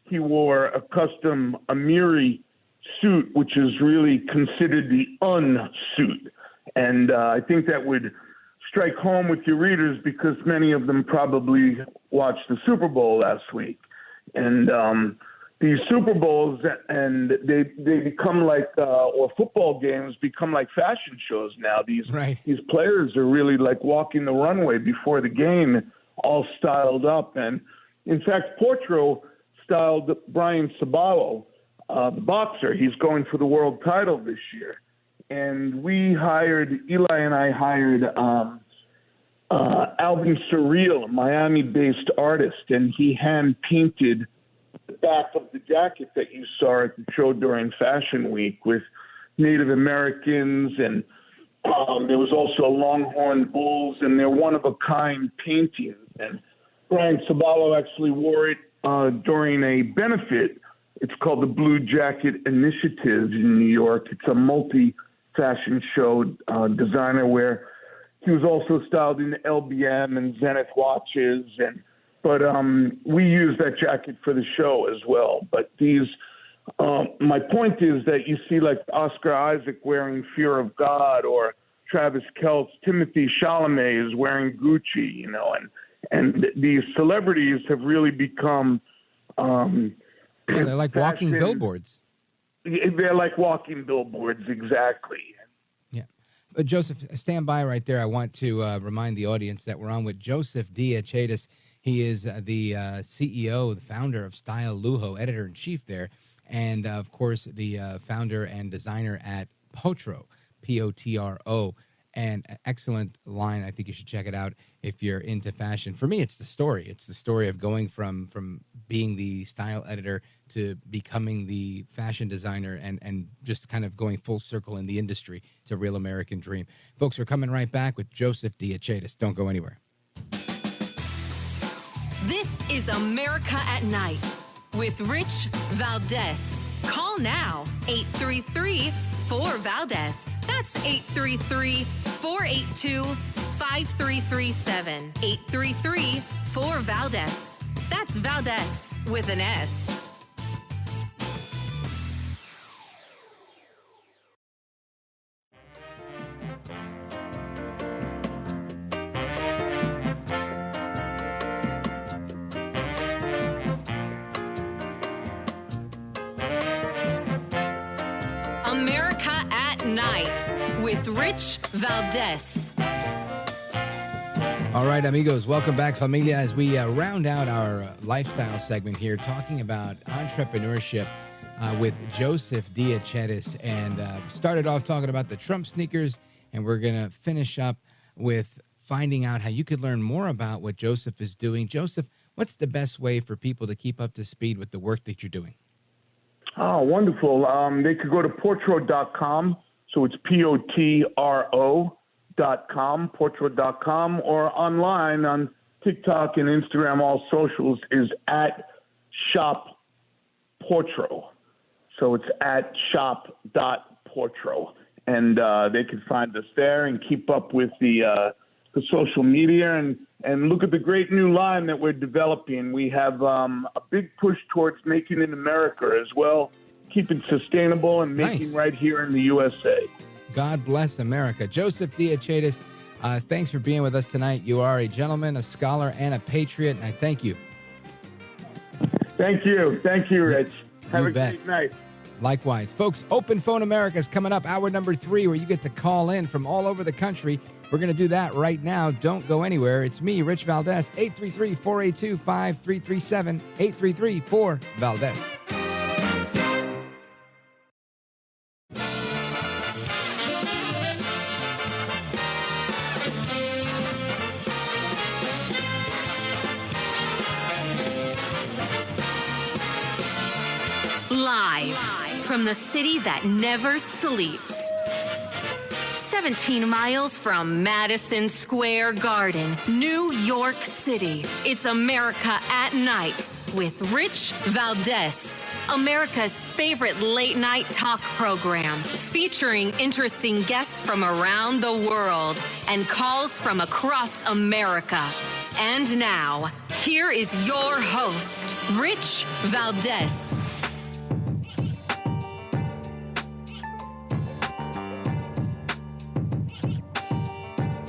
Speaker 10: He wore a custom Amiri suit, which is really considered the unsuit. And I think that would strike home with your readers, because many of them probably watched the Super Bowl last week. And these Super Bowls, and they become like, or football games become like fashion shows now. These players are really like walking the runway before the game, all styled up. And in fact, Potro styled Brian Sabalo the boxer. He's going for the world title this year. And Eli and I hired Alvin Surreal, a Miami-based artist, and he hand-painted the back of the jacket that you saw at the show during Fashion Week with Native Americans, and there was also Longhorn Bulls, and they're one-of-a-kind paintings. And Brian Sabalo actually wore it during a benefit. It's called the Blue Jacket Initiative in New York. It's a multi-fashion show designer where he was also styled in LBM and Zenith watches, but we used that jacket for the show as well. But my point is that you see like Oscar Isaac wearing Fear of God, or Travis Kelce, Timothy Chalamet is wearing Gucci, and these celebrities have really become
Speaker 2: they're like walking billboards.
Speaker 10: They're like walking billboards, exactly.
Speaker 2: Yeah. But Joseph, stand by right there. I want to remind the audience that we're on with Joseph DeAcetis. He is the CEO, the founder of Style Lujo, editor-in-chief there, and, of course, the founder and designer at Potro, Potro. And excellent line. I think you should check it out if you're into fashion. For me, it's the story. It's the story of going from being the style editor to becoming the fashion designer and just kind of going full circle in the industry. It's a real American dream. Folks, we're coming right back with Joseph DeAcetis. Don't go anywhere.
Speaker 1: This is America at Night with Rich Valdez. Call now, 833-4-VALDEZ. That's 833-482-5337. 833-4-VALDEZ. That's Valdez with an S. America at Night with Rich Valdez.
Speaker 2: All right, amigos, welcome back, familia, as we round out our lifestyle segment here, talking about entrepreneurship with Joseph DeAcetis. And started off talking about the Trump sneakers, and we're going to finish up with finding out how you could learn more about what Joseph is doing. Joseph, what's the best way for people to keep up to speed with the work that you're doing?
Speaker 10: Oh, wonderful. They could go to Potro.com. So it's Potro.com, Potro.com, or online on TikTok and Instagram, all socials is at Shop Potro. So it's at shop.potro. And they can find us there and keep up with the social media and look at the great new line that we're developing. We have a big push towards making in America as well, keeping sustainable and making right here in the USA.
Speaker 2: God bless America. Joseph DeAcetis, thanks for being with us tonight. You are a gentleman, a scholar, and a patriot, and I thank you.
Speaker 10: Thank you. Thank you, Rich. Have a great night.
Speaker 2: Likewise. Folks, Open Phone America is coming up, hour number 3, where you get to call in from all over the country. We're going to do that right now. Don't go anywhere. It's me, Rich Valdez, 833-482-5337, 833-4-VALDEZ.
Speaker 1: Live from the city that never sleeps. 17 miles from Madison Square Garden, New York City. It's America at Night with Rich Valdez, America's favorite late-night talk program, featuring interesting guests from around the world and calls from across America. And now, here is your host, Rich Valdez.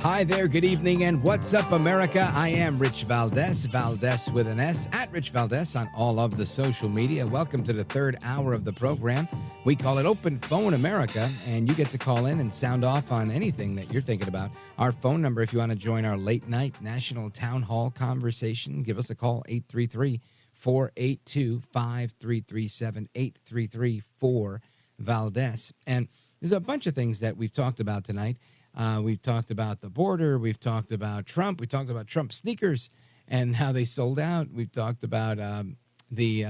Speaker 2: Hi there, good evening, and what's up, America? I am Rich Valdez, Valdez with an S, at Rich Valdez on all of the social media. Welcome to the third hour of the program. We call it Open Phone America, and you get to call in and sound off on anything that you're thinking about. Our phone number, if you want to join our late-night national town hall conversation, give us a call, 482-5337, 8334 Valdez. And there's a bunch of things that we've talked about tonight. We've talked about the border. We've talked about Trump. We talked about Trump sneakers and how they sold out. We've talked about the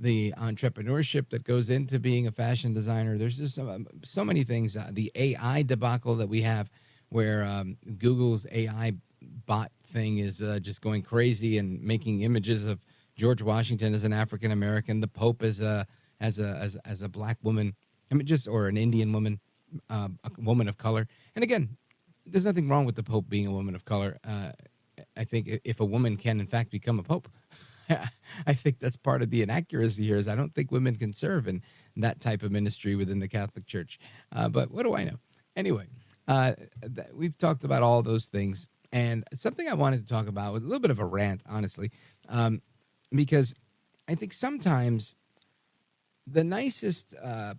Speaker 2: entrepreneurship that goes into being a fashion designer. There's just so many things. The AI debacle that we have, where Google's AI bot thing is just going crazy and making images of George Washington as an African American, the Pope as a black woman, or an Indian woman, a woman of color. And again, there's nothing wrong with the Pope being a woman of color. I think if a woman can in fact become a Pope, I think that's part of the inaccuracy here. Is I don't think women can serve in that type of ministry within the Catholic Church. But what do I know? Anyway, we've talked about all those things, and something I wanted to talk about with a little bit of a rant, honestly, because I think sometimes the nicest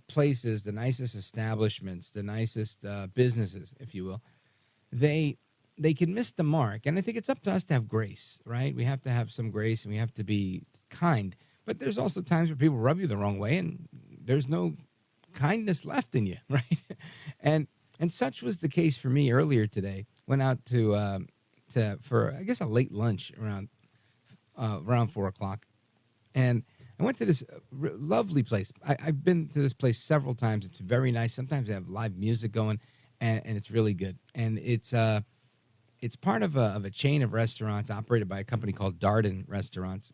Speaker 2: places, the nicest establishments, the nicest businesses, if you will, they can miss the mark. And I think it's up to us to have grace, right? We have to have some grace and we have to be kind. But there's also times where people rub you the wrong way and there's no kindness left in you, right? And such was the case for me earlier today. Went out for I guess a late lunch around 4 o'clock, and I went to this lovely place. I've been to this place several times. It's very nice. Sometimes they have live music going, and it's really good. And it's part of a chain of restaurants operated by a company called Darden Restaurants.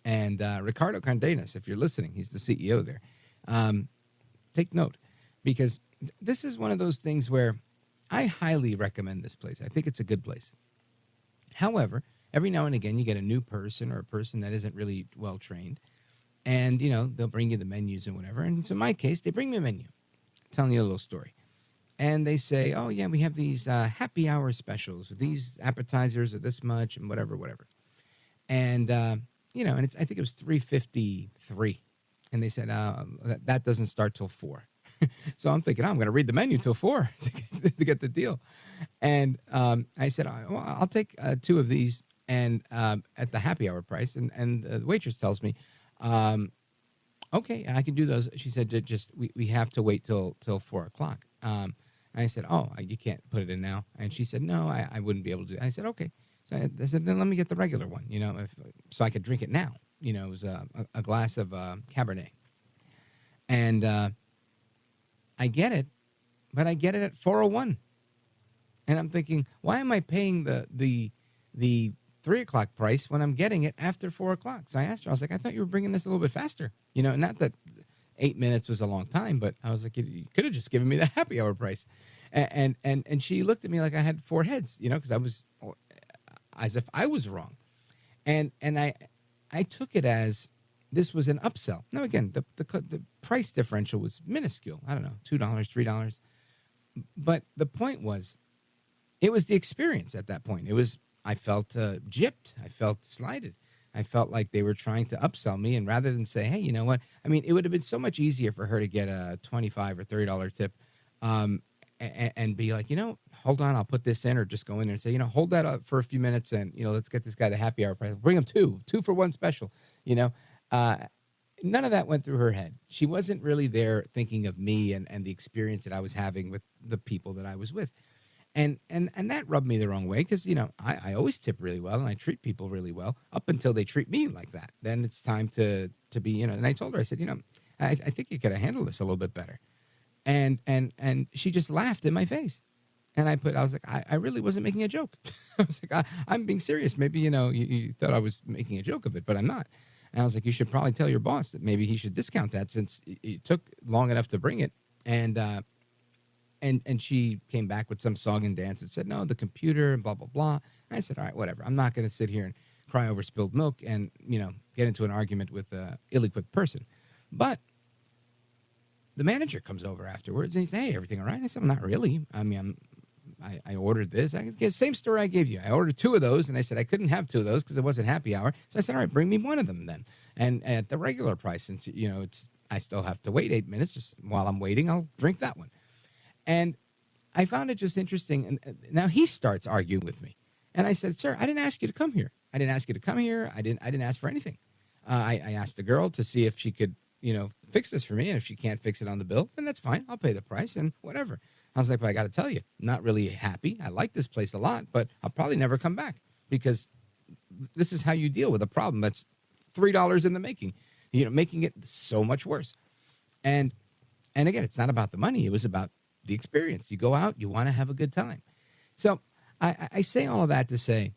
Speaker 2: And Ricardo Cardenas, if you're listening, he's the CEO there. Take note, because this is one of those things where I highly recommend this place. I think it's a good place. However, every now and again, you get a new person or a person that isn't really well trained. And, they'll bring you the menus and whatever. And so in my case, they bring me a menu. I'm telling you a little story. And they say, oh, yeah, we have these happy hour specials. These appetizers are this much and whatever. And, and I think it was $3.53. And they said, that doesn't start till 4. So I'm thinking, I'm going to read the menu till 4 to get the deal. And I said, well, I'll take 2 of these and at the happy hour price. And the waitress tells me, okay, I can do those. She said, just we have to wait till 4 o'clock. I said, oh, you can't put it in now. And she said, no, I wouldn't be able to. I said, okay. So I said, then let me get the regular one, so I could drink it now. It was a glass of Cabernet. And I get it, but I get it at 4:01. And I'm thinking, why am I paying the 3 o'clock price when I'm getting it after 4 o'clock? So I asked her, I was like, I thought you were bringing this a little bit faster. Not that 8 minutes was a long time, but I was like, you could have just given me the happy hour price. And she looked at me like I had 4 heads, because I was as if I was wrong. And I took it as this was an upsell. Now, again, the price differential was minuscule. I don't know, $2, $3. But the point was, it was the experience at that point. I felt gypped. I felt slighted. I felt like they were trying to upsell me. And rather than say, hey, you know what? I mean, it would have been so much easier for her to get a $25 or $30 tip and be like, hold on, I'll put this in, or just go in there and say, hold that up for a few minutes and, let's get this guy the happy hour price. Bring him 2 for 1 special, None of that went through her head. She wasn't really there thinking of me and the experience that I was having with the people that I was with. And that rubbed me the wrong way because, I always tip really well and I treat people really well up until they treat me like that. Then it's time to be, and I told her, I said, I think you could have handled this a little bit better. And she just laughed in my face. And I was like, I really wasn't making a joke. I was like, I'm being serious. Maybe, you thought I was making a joke of it, but I'm not. And I was like, you should probably tell your boss that maybe he should discount that since it took long enough to bring it. And she came back with some song and dance and said, no, the computer and blah, blah, blah. And I said, all right, whatever. I'm not going to sit here and cry over spilled milk and, get into an argument with an ill-equipped person. But the manager comes over afterwards and he says, hey, everything all right? I said, well, not really. I mean, I ordered this. Same story I gave you. I ordered 2 of those, and I said I couldn't have 2 of those because it wasn't happy hour. So I said, all right, bring me 1 of them then. And at the regular price, since, I still have to wait 8 minutes. Just while I'm waiting, I'll drink that one. And I found it just interesting. And now he starts arguing with me. And I said, sir, I didn't ask you to come here. I didn't ask you to come here. I didn't ask for anything. I asked the girl to see if she could, fix this for me. And if she can't fix it on the bill, then that's fine. I'll pay the price and whatever. I was like, but I got to tell you, not really happy. I like this place a lot, but I'll probably never come back because this is how you deal with a problem that's $3 in the making, making it so much worse. And again, it's not about the money. It was about the experience. You go out, you want to have a good time. So I say all of that to say,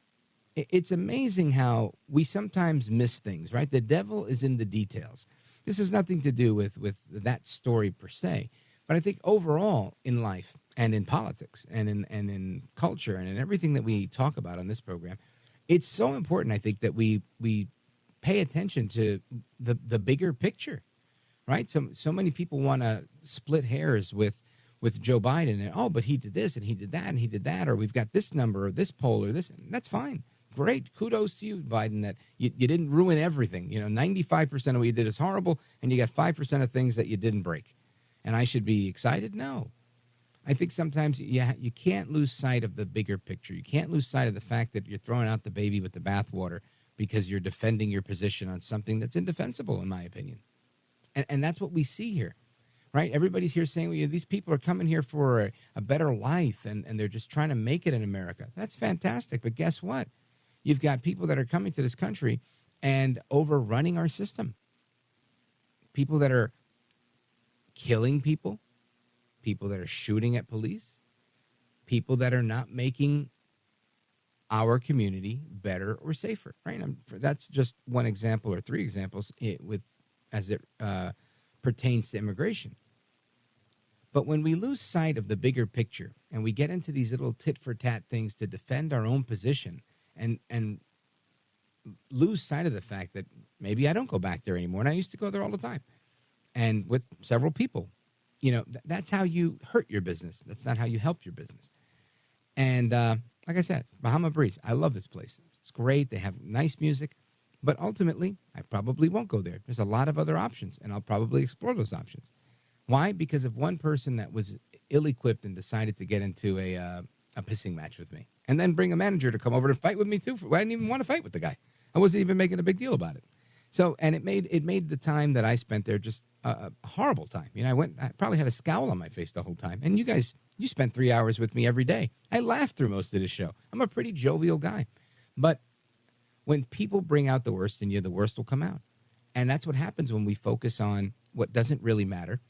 Speaker 2: it's amazing how we sometimes miss things, right? The devil is in the details. This has nothing to do with that story per se, but I think overall in life and in politics and in culture and in everything that we talk about on this program, it's so important, I think, that we pay attention to the bigger picture, right? So many people want to split hairs with Joe Biden and, but he did this and he did that and he did that, or we've got this number or this poll or this, and that's fine. Great. Kudos to you, Biden, that you didn't ruin everything. 95% of what you did is horrible, and you got 5% of things that you didn't break. And I should be excited? No. I think sometimes you can't lose sight of the bigger picture. You can't lose sight of the fact that you're throwing out the baby with the bathwater because you're defending your position on something that's indefensible, in my opinion. And that's what we see here, right? Everybody's here saying, well, these people are coming here for a better life, and they're just trying to make it in America. That's fantastic, but guess what? You've got people that are coming to this country and overrunning our system. People that are killing people, people that are shooting at police, people that are not making our community better or safer, right? That's just one example or three examples as it pertains to immigration. But when we lose sight of the bigger picture and we get into these little tit-for-tat things to defend our own position, and lose sight of the fact that maybe I don't go back there anymore, and I used to go there all the time, and with several people, that's how you hurt your business. That's not how you help your business. And like I said, Bahama Breeze, I love this place. It's great. They have nice music, but ultimately, I probably won't go there. There's a lot of other options, and I'll probably explore those options. Why? Because of one person that was ill-equipped and decided to get into a pissing match with me, and then bring a manager to come over to fight with me too. I didn't even want to fight with the guy. I wasn't even making a big deal about it. So, and it made the time that I spent there just a horrible time. I probably had a scowl on my face the whole time. And you spent 3 hours with me every day. I laughed through most of the show. I'm a pretty jovial guy. But when people bring out the worst in you, the worst will come out. And that's what happens when we focus on what doesn't really matter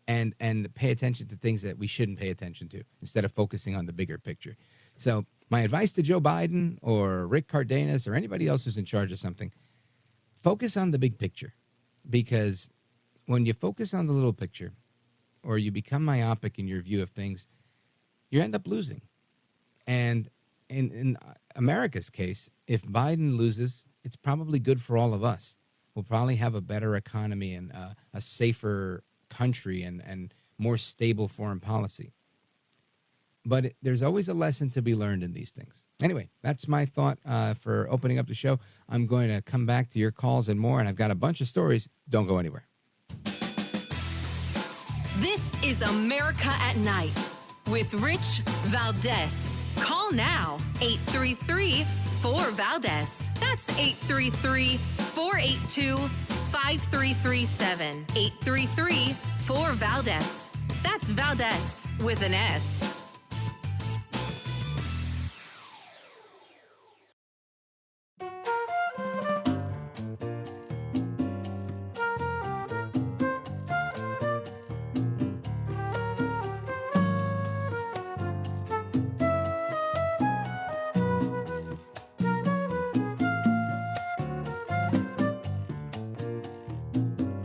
Speaker 2: and pay attention to things that we shouldn't pay attention to instead of focusing on the bigger picture. So my advice to Joe Biden or Rick Cardenas or anybody else who's in charge of something, focus on the big picture. Because when you focus on the little picture or you become myopic in your view of things, you end up losing. And in America's case, if Biden loses, it's probably good for all of us. We'll probably have a better economy and a safer country and more stable foreign policy. But there's always a lesson to be learned in these things. Anyway, that's my thought for opening up the show. I'm going to come back to your calls and more, and I've got a bunch of stories. Don't go anywhere.
Speaker 1: This is America at Night with Rich Valdez. Call now, 833-4VALDEZ. That's 833-482-5337. 833-4VALDEZ. That's Valdez with an S.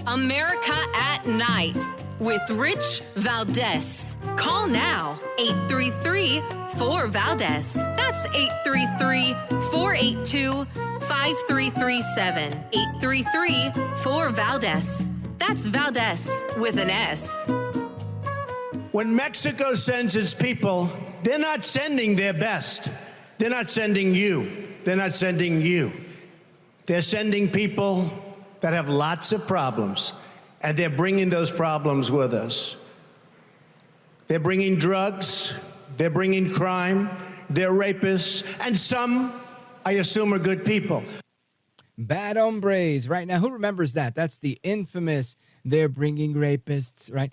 Speaker 1: America at Night with Rich Valdez. Call now, 833-4VALDEZ. That's 833-482-5337. 833-4VALDEZ. That's Valdez with an S.
Speaker 3: When Mexico sends its people, they're not sending their best. They're not sending you. They're not sending you. They're sending people that have lots of problems, and they're bringing those problems with us. They're bringing drugs, they're bringing crime, they're rapists, and some, I assume, are good people.
Speaker 2: Bad hombres. Right now, who remembers that? That's the infamous, they're bringing rapists, right?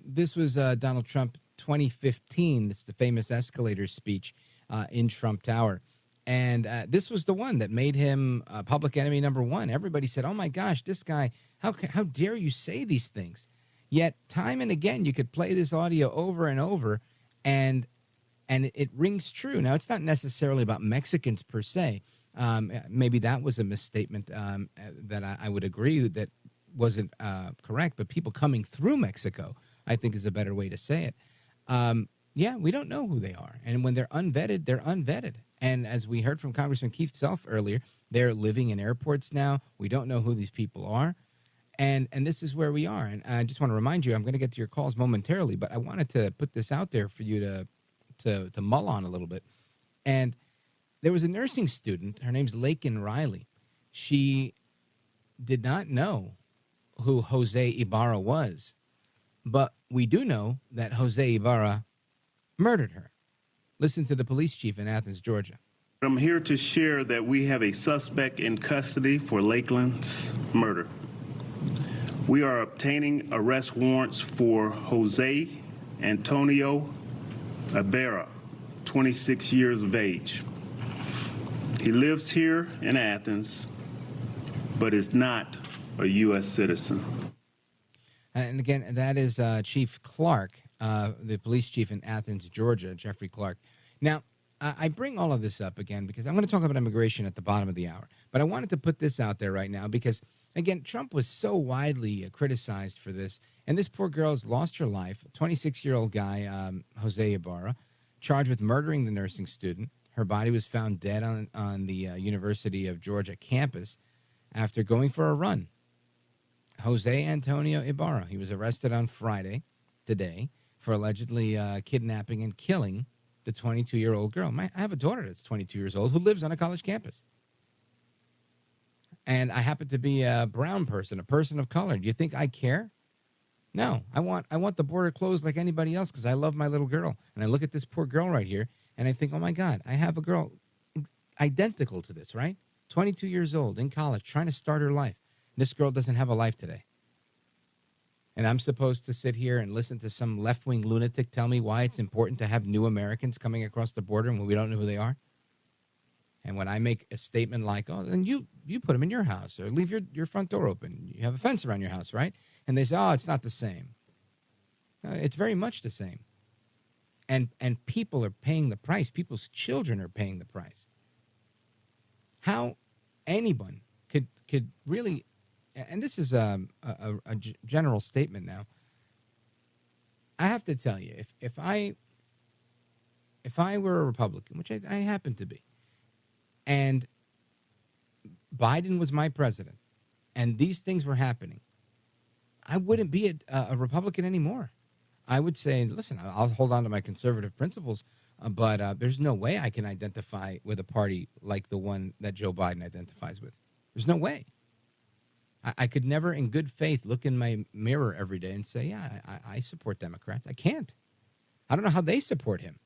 Speaker 2: This was Donald Trump 2015. This is the famous escalator speech in Trump Tower. And this was the one that made him public enemy number one. Everybody said, oh, my gosh, this guy, how dare you say these things? Yet time and again, you could play this audio over and over, and it rings true. Now, it's not necessarily about Mexicans per se. Maybe that was a misstatement that I would agree that wasn't correct, but people coming through Mexico, I think, is a better way to say it. Yeah, we don't know who they are. And when they're unvetted, they're unvetted. And as we heard from Congressman Keith Self earlier, they're living in airports now. We don't know who these people are. And this is where we are. And I just want to remind you, I'm going to get to your calls momentarily, but I wanted to put this out there for you to mull on a little bit. And there was a nursing student. Her name's Lakin Riley. She did not know who Jose Ibarra was, but we do know that Jose Ibarra murdered her. Listen to the police chief in Athens, Georgia.
Speaker 11: I'm here to share that we have a suspect in custody for Lakeland's murder. We are obtaining arrest warrants for Jose Antonio Ibarra, 26 years of age. He lives here in Athens, but is not a U.S. citizen.
Speaker 2: And again, that is Chief Clark, the police chief in Athens, Georgia, Jeffrey Clark. Now, I bring all of this up again because I'm going to talk about immigration at the bottom of the hour. But I wanted to put this out there right now because, again, Trump was so widely criticized for this. And this poor girl's lost her life. A 26-year-old guy, Jose Ibarra, charged with murdering the nursing student. Her body was found dead on the University of Georgia campus after going for a run. Jose Antonio Ibarra, he was arrested on Friday, today, for allegedly kidnapping and killing the 22-year-old girl. I have a daughter that's 22 years old who lives on a college campus. And I happen to be a brown person, a person of color. Do you think I care? No, I want the border closed like anybody else because I love my little girl. And I look at this poor girl right here, and I think, oh, my God, I have a girl identical to this, right? 22 years old, in college, trying to start her life. This girl doesn't have a life today. And I'm supposed to sit here and listen to some left-wing lunatic tell me why it's important to have new Americans coming across the border when we don't know who they are? And when I make a statement like, oh, then you put them in your house or leave your front door open. You have a fence around your house, right? And they say, oh, it's not the same. No, it's very much the same. And people are paying the price. People's children are paying the price. How anyone could really, and this is a general statement now. I have to tell you, if I were a Republican, which I happen to be, and Biden was my president, and these things were happening, I wouldn't be a Republican anymore. I would say, listen, I'll hold on to my conservative principles, but there's no way I can identify with a party like the one that Joe Biden identifies with. There's no way. I could never, in good faith, look in my mirror every day and say, yeah, I support Democrats. I can't. I don't know how they support him.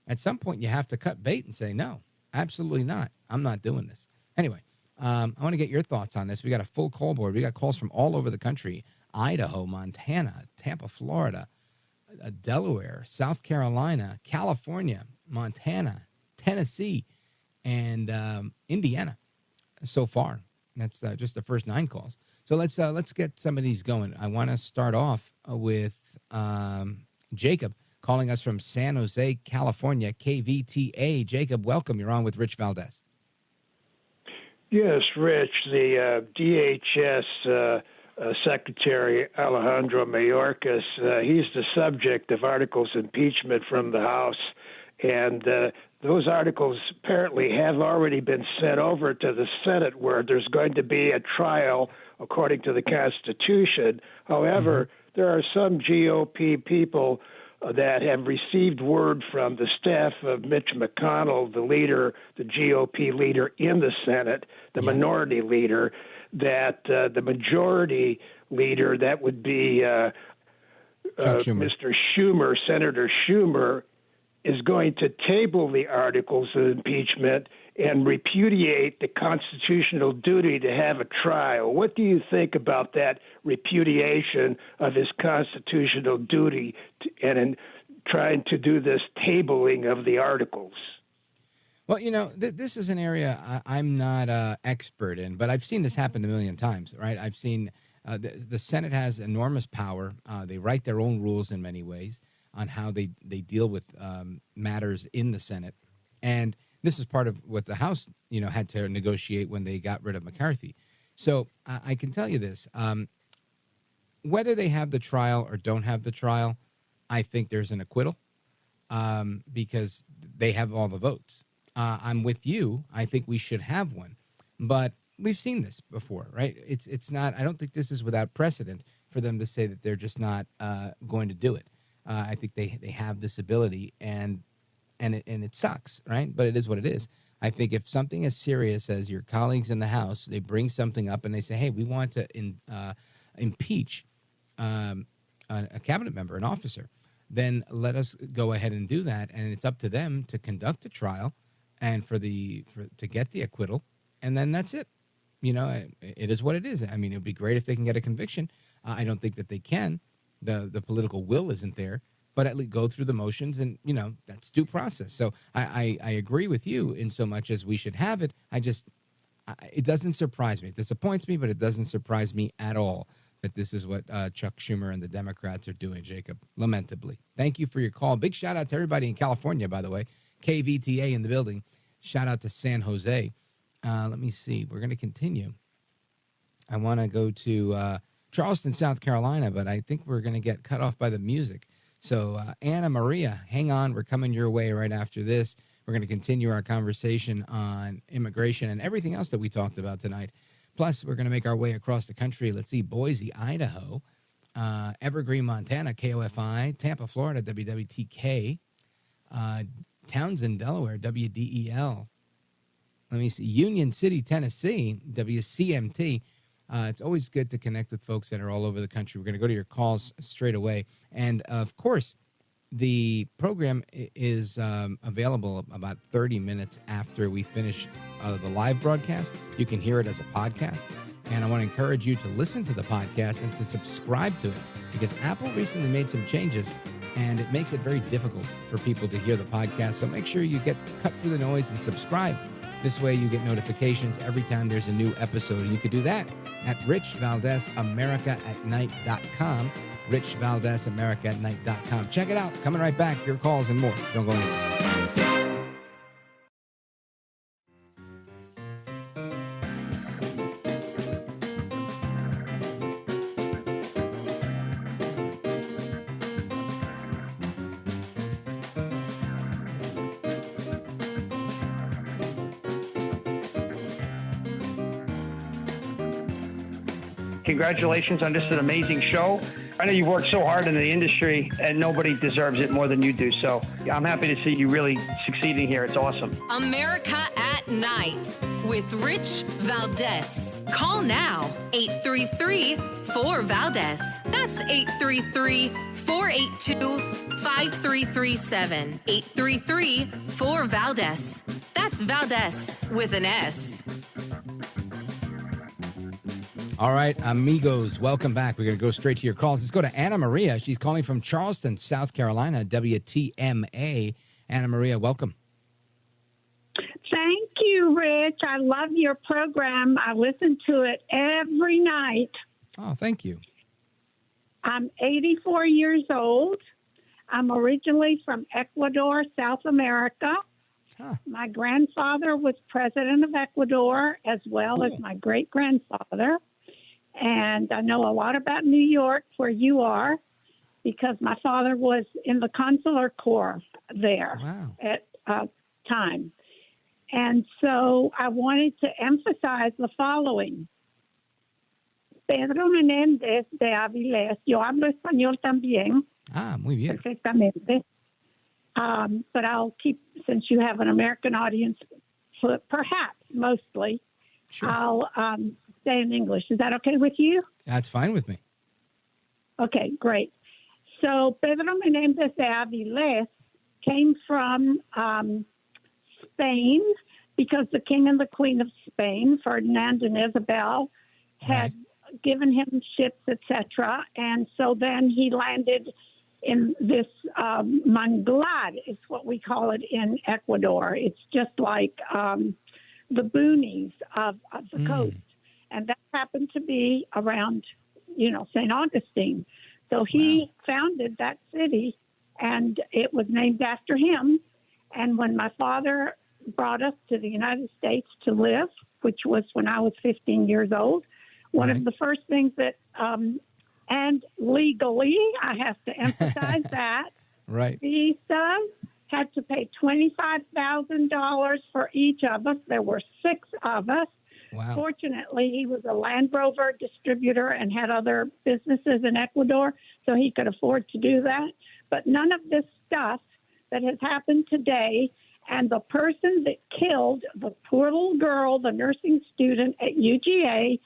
Speaker 2: At some point, you have to cut bait and say, no, absolutely not. I'm not doing this. Anyway, I want to get your thoughts on this. We got a full call board. We got calls from all over the country: Idaho, Montana, Tampa, Florida, Delaware, South Carolina, California, Montana, Tennessee, and Indiana so far. That's just the first 9 calls. So let's get some of these going. I want to start off with Jacob calling us from San Jose, California, KVTA. Jacob, welcome. You're on with Rich Valdez.
Speaker 12: Yes, Rich, the DHS Secretary Alejandro Mayorkas, he's the subject of articles of impeachment from the House, and those articles apparently have already been sent over to the Senate, where there's going to be a trial according to the Constitution. However, there are some GOP people that have received word from the staff of Mitch McConnell, the leader, the GOP leader in the Senate, the minority leader, that the majority leader, that would be Mr. Schumer, Senator Schumer, is going to table the articles of impeachment and repudiate the constitutional duty to have a trial. What do you think about that repudiation of his constitutional duty and in trying to do this tabling of the articles?
Speaker 2: Well, this is an area I'm not expert in, but I've seen this happen a million times, right? I've seen the Senate has enormous power. They write their own rules in many ways on how they deal with matters in the Senate. And this is part of what the House, had to negotiate when they got rid of McCarthy. So I can tell you this, whether they have the trial or don't have the trial, I think there's an acquittal because they have all the votes. I'm with you. I think we should have one, but we've seen this before, right? It's not. I don't think this is without precedent for them to say that they're just not going to do it. I think they have this ability, and it sucks, right? But it is what it is. I think if something as serious as your colleagues in the House, they bring something up and they say, "Hey, we want to impeach a cabinet member, an officer," then let us go ahead and do that, and it's up to them to conduct a trial and to get the acquittal, and then that's it. It is what it is. I mean, it would be great if they can get a conviction. I don't think that they can. The political will isn't there, but at least go through the motions, and that's due process. So I agree with you in so much as we should have it. It doesn't surprise me. It disappoints me, but it doesn't surprise me at all that this is what Chuck Schumer and the Democrats are doing, Jacob, lamentably. Thank you for your call. Big shout out to everybody in California, by the way. KVTA in the building. Shout out to San Jose. Let me see. We're going to continue. I want to go to Charleston, South Carolina, but I think we're going to get cut off by the music. So, Anna Maria, hang on. We're coming your way right after this. We're going to continue our conversation on immigration and everything else that we talked about tonight. Plus, we're going to make our way across the country. Let's see, Boise, Idaho, Evergreen, Montana, KOFI, Tampa, Florida, WWTK, Townsend, Delaware, WDEL. Let me see, Union City, Tennessee, WCMT. It's always good to connect with folks that are all over the country. We're going to go to your calls straight away. And, of course, the program is available about 30 minutes after we finish the live broadcast. You can hear it as a podcast. And I want to encourage you to listen to the podcast and to subscribe to it, because Apple recently made some changes, and it makes it very difficult for people to hear the podcast. So make sure you get cut through the noise and subscribe. This way you get notifications every time there's a new episode. And you could do that at richvaldesamericatnight.com. richvaldesamericatnight.com. Check it out. Coming right back. Your calls and more. Don't go anywhere.
Speaker 13: Congratulations on just an amazing show. I know you've worked so hard in the industry, and nobody deserves it more than you do. So I'm happy to see you really succeeding here. It's awesome.
Speaker 1: America at Night with Rich Valdez. Call now, 833-4-VALDEZ. That's 833-482-5337. 833-4-VALDEZ. That's Valdez with an S.
Speaker 2: All right, amigos, welcome back. We're going to go straight to your calls. Let's go to Anna Maria. She's calling from Charleston, South Carolina, WTMA. Anna Maria, welcome.
Speaker 14: Thank you, Rich. I love your program. I listen to it every night.
Speaker 2: Oh, thank you.
Speaker 14: I'm 84 years old. I'm originally from Ecuador, South America. Huh. My grandfather was president of Ecuador, as well as my great-grandfather. And I know a lot about New York, where you are, because my father was in the consular corps there at time. And so I wanted to emphasize the following. Pedro Menéndez de Avilés, yo hablo español también.
Speaker 2: Ah, muy bien.
Speaker 14: Perfectamente. But I'll keep, since you have an American audience, perhaps mostly, sure. I'll say in English. Is that okay with you?
Speaker 2: That's fine with me.
Speaker 14: Okay, great. So Pedro Menéndez de Avilés came from Spain because the King and the Queen of Spain, Ferdinand and Isabel, had given him ships, etc. And so then he landed in this Manglad, is what we call it in Ecuador. It's just like the boonies of the coast. And that happened to be around, St. Augustine. So he founded that city, and it was named after him. And when my father brought us to the United States to live, which was when I was 15 years old, one of the first things that, and legally, I have to emphasize that, visas had to pay $25,000 for each of us. There were 6 of us.
Speaker 2: Wow.
Speaker 14: Fortunately, he was a Land Rover distributor and had other businesses in Ecuador, so he could afford to do that. But none of this stuff that has happened today, and the person that killed the poor little girl, the nursing student at UGA,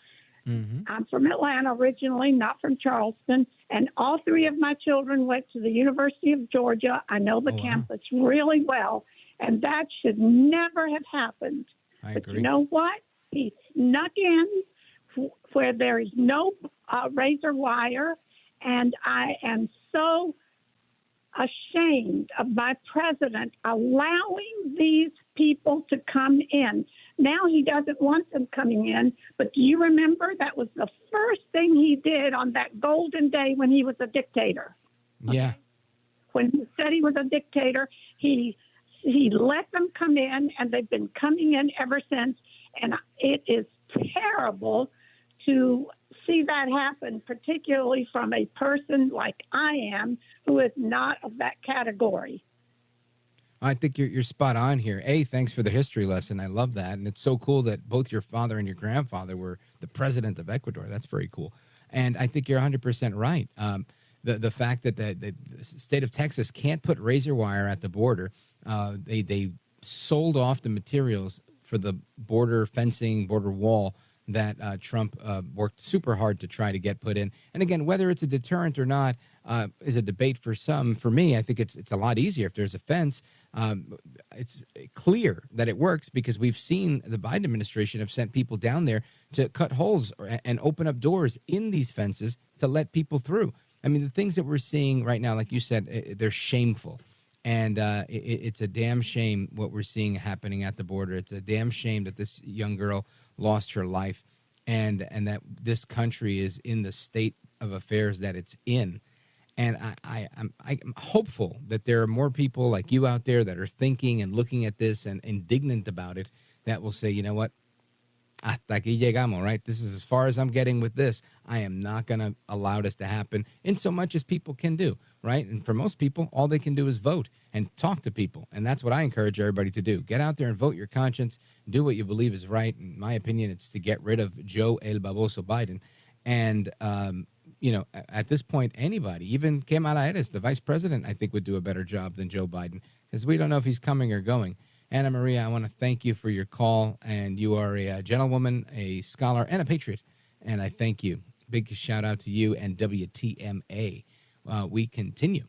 Speaker 14: I'm from Atlanta originally, not from Charleston, and all 3 of my children went to the University of Georgia. I know the campus really well, and that should never have happened. But you know what? He snuck in where there is no razor wire, and I am so ashamed of my president allowing these people to come in. Now he doesn't want them coming in, but do you remember that was the first thing he did on that golden day when he was a dictator?
Speaker 2: Yeah.
Speaker 14: When he said he was a dictator, he let them come in, and they've been coming in ever since. And it is terrible to see that happen, particularly from a person like I am, who is not of that category.
Speaker 2: I think you're spot on here. Thanks for the history lesson. I love that. And it's so cool that both your father and your grandfather were the president of Ecuador. That's very cool. And I think you're 100% right. The fact that the state of Texas can't put razor wire at the border, they sold off the materials for the border fencing, border wall that Trump worked super hard to try to get put in. And again, whether it's a deterrent or not is a debate for some. For me, I think it's a lot easier if there's a fence. It's clear that it works because we've seen the Biden administration have sent people down there to cut holes and open up doors in these fences to let people through. I mean, the things that we're seeing right now, like you said, they're shameful. And it's a damn shame what we're seeing happening at the border. It's a damn shame that this young girl lost her life and that this country is in the state of affairs that it's in. And I'm hopeful that there are more people like you out there that are thinking and looking at this and indignant about it that will say, you know what? Hasta aquí llegamos, right? This is as far as I'm getting with this. I am not going to allow this to happen in so much as people can do, right? And for most people, all they can do is vote and talk to people. And that's what I encourage everybody to do. Get out there and vote your conscience. Do what you believe is right. In my opinion, it's to get rid of Joe El Baboso Biden. And, at this point, anybody, even Kamala Harris, the vice president, I think would do a better job than Joe Biden because we don't know if he's coming or going. Anna Maria, I want to thank you for your call, and you are a gentlewoman, a scholar, and a patriot, and I thank you. Big shout out to you and WTMA. We continue.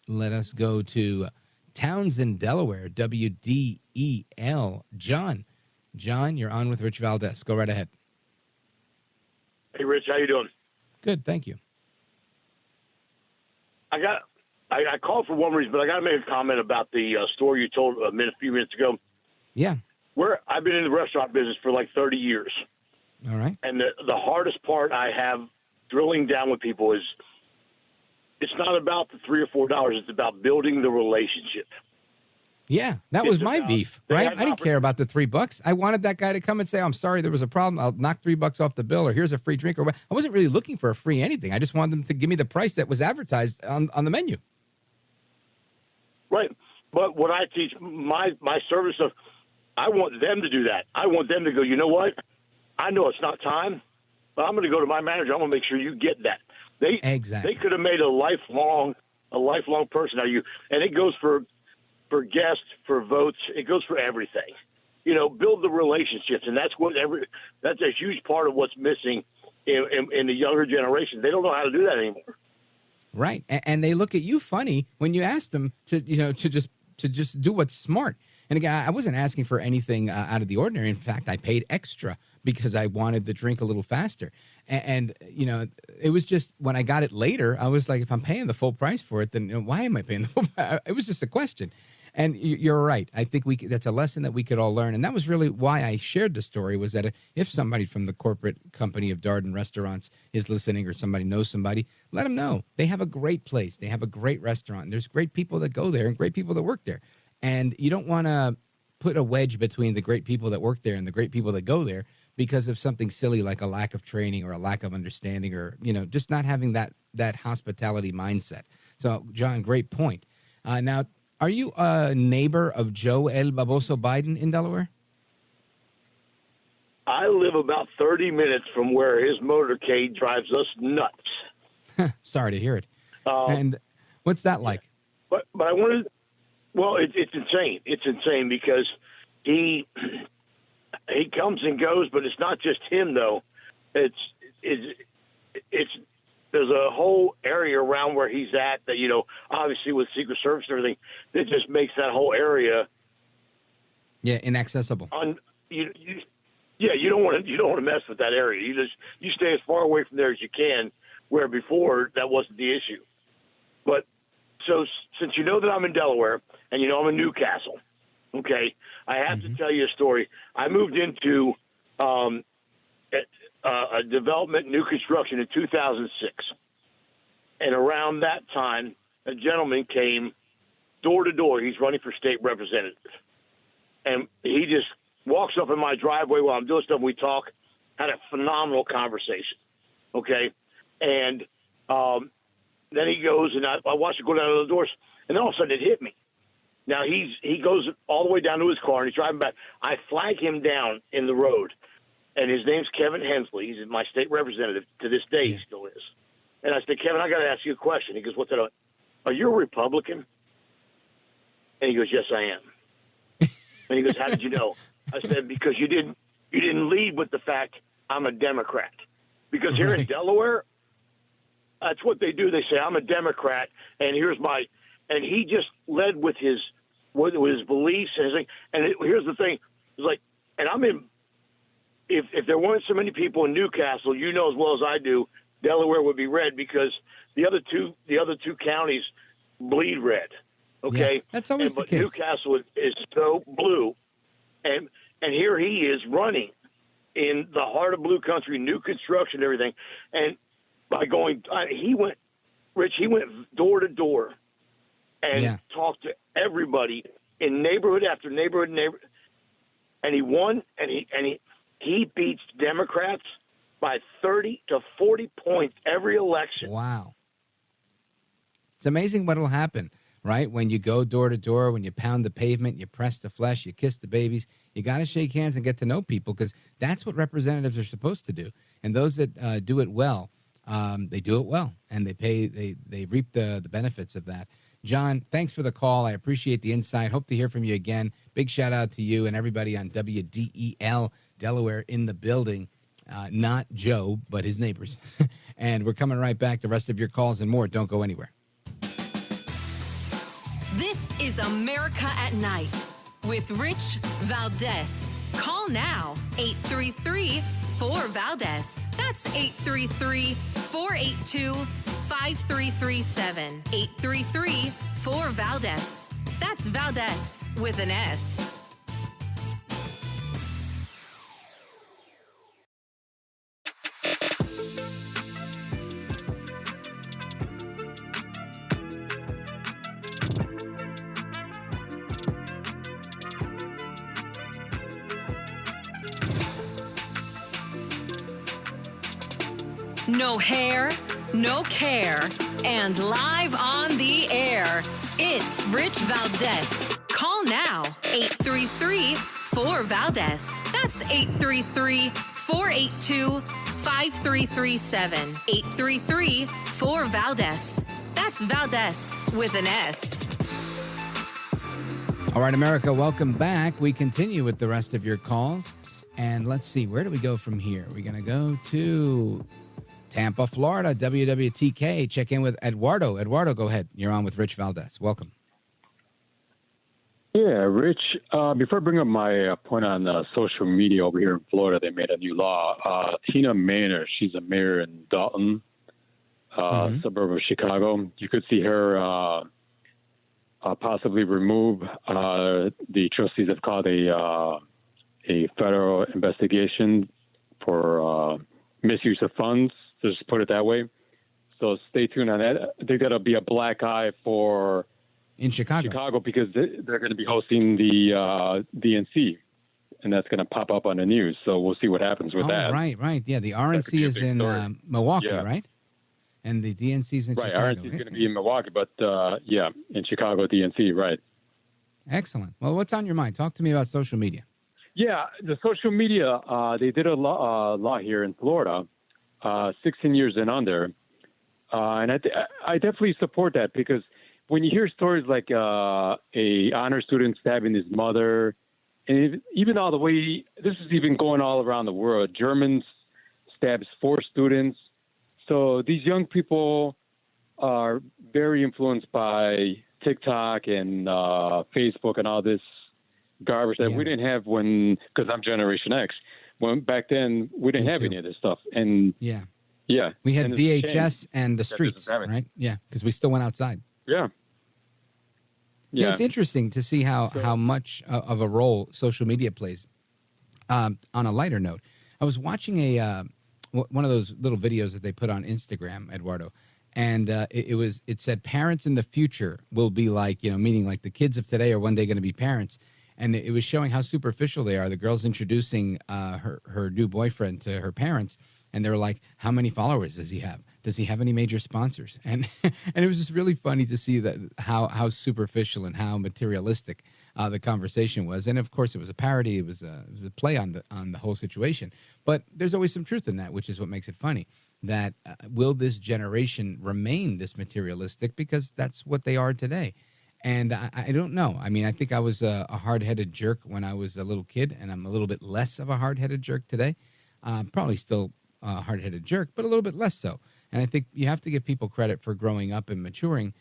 Speaker 2: Let us go to Townsend, Delaware, WDEL. John, you're on with Rich Valdez. Go right ahead.
Speaker 15: Hey, Rich, how you doing?
Speaker 2: Good, thank you.
Speaker 15: I called for one reason, but I got to make a comment about the story you told a few minutes ago.
Speaker 2: Yeah.
Speaker 15: I've been in the restaurant business for like 30 years.
Speaker 2: All right.
Speaker 15: And the hardest part I have drilling down with people is it's not about the $3 or $4. It's about building the relationship.
Speaker 2: Yeah, that was my beef, right? I didn't care about the $3. I wanted that guy to come and say, I'm sorry, there was a problem. I'll knock $3 off the bill, or here's a free drink. Or I wasn't really looking for a free anything. I just wanted them to give me the price that was advertised on the menu.
Speaker 15: Right. But what I teach, my service of, I want them to do that. I want them to go, you know what? I know it's not time, but I'm going to go to my manager. I'm going to make sure you get that. They could have made a lifelong person out of you. And it goes for guests, for votes. It goes for everything. Build the relationships. And that's that's a huge part of what's missing in the younger generation. They don't know how to do that anymore.
Speaker 2: Right. And they look at you funny when you ask them to just do what's smart. And again, I wasn't asking for anything out of the ordinary. In fact, I paid extra because I wanted the drink a little faster. And it was just when I got it later, I was like, if I'm paying the full price for it, then why am I paying the full price? It was just a question. And you're right. I think that's a lesson that we could all learn. And that was really why I shared the story, was that if somebody from the corporate company of Darden Restaurants is listening, or somebody knows somebody, let them know. They have a great place. They have a great restaurant. And there's great people that go there and great people that work there. And you don't want to put a wedge between the great people that work there and the great people that go there because of something silly like a lack of training or a lack of understanding, or, just not having that hospitality mindset. So, John, great point. Now, are you a neighbor of Joe El Baboso Biden in Delaware?
Speaker 15: I live about 30 minutes from where his motorcade drives us nuts.
Speaker 2: Sorry to hear it. And what's that like?
Speaker 15: But I wanted, well, it's insane. It's insane because he comes and goes, but it's not just him though. It's there's a whole area around where he's at that, obviously with Secret Service and everything, that just makes that whole area
Speaker 2: inaccessible.
Speaker 15: You don't want to mess with that area. You stay as far away from there as you can, where before that wasn't the issue. But so since you know that I'm in Delaware and I'm in Newcastle, okay, I have to tell you a story. I moved into a development, new construction in 2006. And around that time, a gentleman came door to door. He's running for state representative. And he just walks up in my driveway while I'm doing stuff. We talk, had a phenomenal conversation. Okay. And then he goes, and I watch him go down to the doors, and then all of a sudden it hit me. Now he goes all the way down to his car, and he's driving back. I flag him down in the road. And his name's Kevin Hensley. He's my state representative. To this day, he still is. And I said, Kevin, I got to ask you a question. He goes, what's that? Are you a Republican? And he goes, yes, I am. And he goes, how did you know? I said, because you didn't lead with the fact I'm a Democrat. Because here in Delaware, that's what they do. They say, I'm a Democrat, and and he just led with his beliefs and his thing. And here's the thing. It's like, and I'm in, if there weren't so many people in Newcastle, as well as I do, Delaware would be red because the other two counties bleed red. Okay,
Speaker 2: yeah, that's always the case.
Speaker 15: Newcastle is so blue, and here he is running in the heart of blue country, new construction, and everything. And by going, he went door to door and talked to everybody in neighborhood after neighborhood, and he won, and he beats Democrats by 30 to 40 points every election.
Speaker 2: Wow. It's amazing what will happen, right? When you go door to door, when you pound the pavement, you press the flesh, you kiss the babies, you got to shake hands and get to know people, because that's what representatives are supposed to do. And those that do it well, they do it well, and they reap the benefits of that. John, thanks for the call. I appreciate the insight. Hope to hear from you again. Big shout out to you and everybody on WDEL Delaware in the building. Not Joe, but his neighbors. And we're coming right back. The rest of your calls and more. Don't go anywhere.
Speaker 1: This is America at Night with Rich Valdez. Call now, 833-4-VALDEZ. That's 833-482-5337. 833-4-VALDEZ. That's Valdez with an S. No hair, no care, and live on the air. It's Rich Valdez. Call now, 833-4-VALDEZ. That's 833-482-5337. 833-4-VALDEZ. That's Valdez with an S.
Speaker 2: All right, America, welcome back. We continue with the rest of your calls. And let's see, where do we go from here? We're going to go to Tampa, Florida, WWTK. Check in with Eduardo. Eduardo, go ahead. You're on with Rich Valdez. Welcome.
Speaker 16: Yeah, Rich, before I bring up my point on social media over here in Florida, they made a new law. Tina Maynor, she's a mayor in Dalton, suburb of Chicago. You could see her possibly remove, the trustees have called a federal investigation for misuse of funds, just put it that way. So stay tuned on that. There's got to be a black eye
Speaker 2: in Chicago
Speaker 16: because they're going to be hosting the DNC, and that's going to pop up on the news. So we'll see what happens with that.
Speaker 2: Right. Yeah, the RNC is in Milwaukee, right? And the DNC is in Chicago.
Speaker 16: Right, RNC is going to be in Milwaukee, but in Chicago, DNC, right.
Speaker 2: Excellent. Well, what's on your mind? Talk to me about social media.
Speaker 16: Yeah, the social media, they did a law here in Florida, 16 years and under. And I definitely support that because when you hear stories like a honor student stabbing his mother, and even all the way, this is even going all around the world. Germans stabs 4 students. So these young people are very influenced by TikTok and Facebook and all this garbage that we didn't have because I'm Generation X. When back then we didn't have any of this stuff. And
Speaker 2: yeah,
Speaker 16: we
Speaker 2: had VHS and the streets, right? Yeah, because we still went outside.
Speaker 16: Yeah.
Speaker 2: It's interesting to see how much of a role social media plays. On a lighter note, I was watching one of those little videos that they put on Instagram, Eduardo, and it said parents in the future will be like, meaning like the kids of today are one day going to be parents, and it was showing how superficial they are. The girl's introducing her new boyfriend to her parents, and they were like, "How many followers does he have? Does he have any major sponsors?" And and it was just really funny to see that how superficial and how materialistic the conversation was. And of course, it was a parody. It was a play on the whole situation. But there's always some truth in that, which is what makes it funny. That will this generation remain this materialistic because that's what they are today? And I don't know. I mean, I think I was a hard-headed jerk when I was a little kid, and I'm a little bit less of a hard-headed jerk today. Probably still a hard-headed jerk, but a little bit less so. And I think you have to give people credit for growing up and maturing.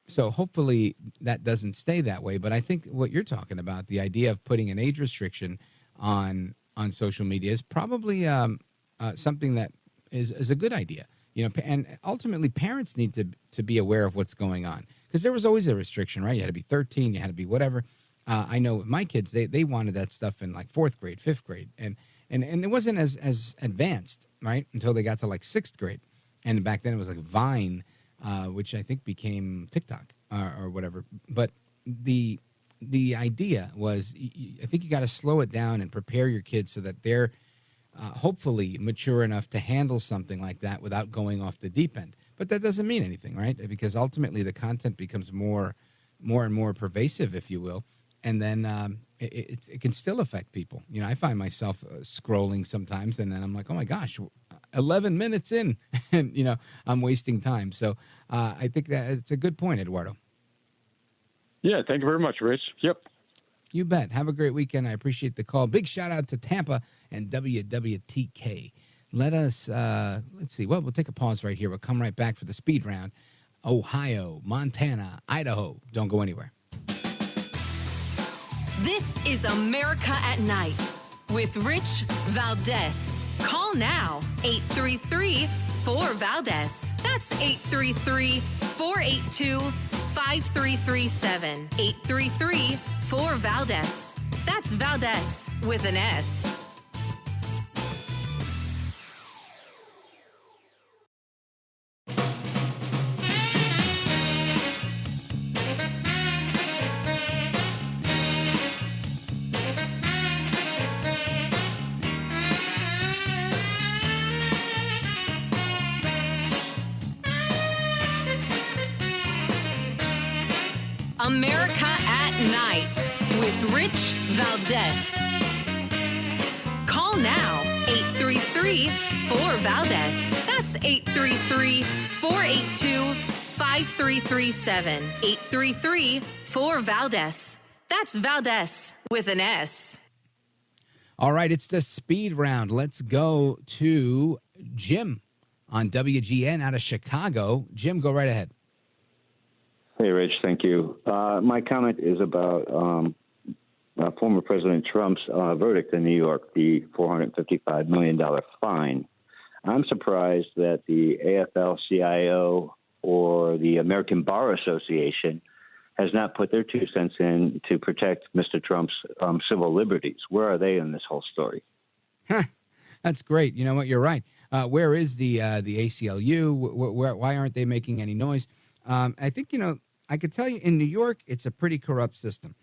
Speaker 2: So hopefully that doesn't stay that way. But I think what you're talking about, the idea of putting an age restriction on social media, is probably something that is a good idea. And ultimately parents need to be aware of what's going on, because there was always a restriction, right? You had to be 13, you had to be whatever. I know with my kids, they wanted that stuff in like 4th grade, 5th grade, and it wasn't as advanced, right, until they got to like 6th grade. And back then it was like Vine, which I think became TikTok or whatever. But the idea was, I think you got to slow it down and prepare your kids so that they're hopefully mature enough to handle something like that without going off the deep end. But that doesn't mean anything, right? Because ultimately the content becomes more and more pervasive, if you will. And then it can still affect people. I find myself scrolling sometimes, and then I'm like, oh my gosh, 11 minutes in, and I'm wasting time. So I think that it's a good point, Eduardo.
Speaker 16: Yeah, thank you very much, Rich. Yep.
Speaker 2: You bet. Have a great weekend. I appreciate the call. Big shout out to Tampa and WWTK. Let us, let's see. Well, we'll take a pause right here. We'll come right back for the speed round. Ohio, Montana, Idaho. Don't go anywhere.
Speaker 1: This is America at Night with Rich Valdez. Call now, 833-4VALDEZ. That's 833-482-5337. 833-4VALDEZ. That's Valdez with an S. America at Night with Rich Valdez. Call now, 833-4VALDEZ. That's 833-482-5337. 833-4VALDEZ. That's Valdez with an S.
Speaker 2: All right, it's the speed round. Let's go to Jim on WGN out of Chicago. Jim, go right ahead.
Speaker 17: Hey, Rich. Thank you. My comment is about former President Trump's verdict in New York, the $455 million fine. I'm surprised that the AFL-CIO or the American Bar Association has not put their 2 cents in to protect Mr. Trump's civil liberties. Where are they in this whole story?
Speaker 2: That's great. You know what? You're right. Where is the ACLU? Why aren't they making any noise? I think, I could tell you in New York, it's a pretty corrupt system.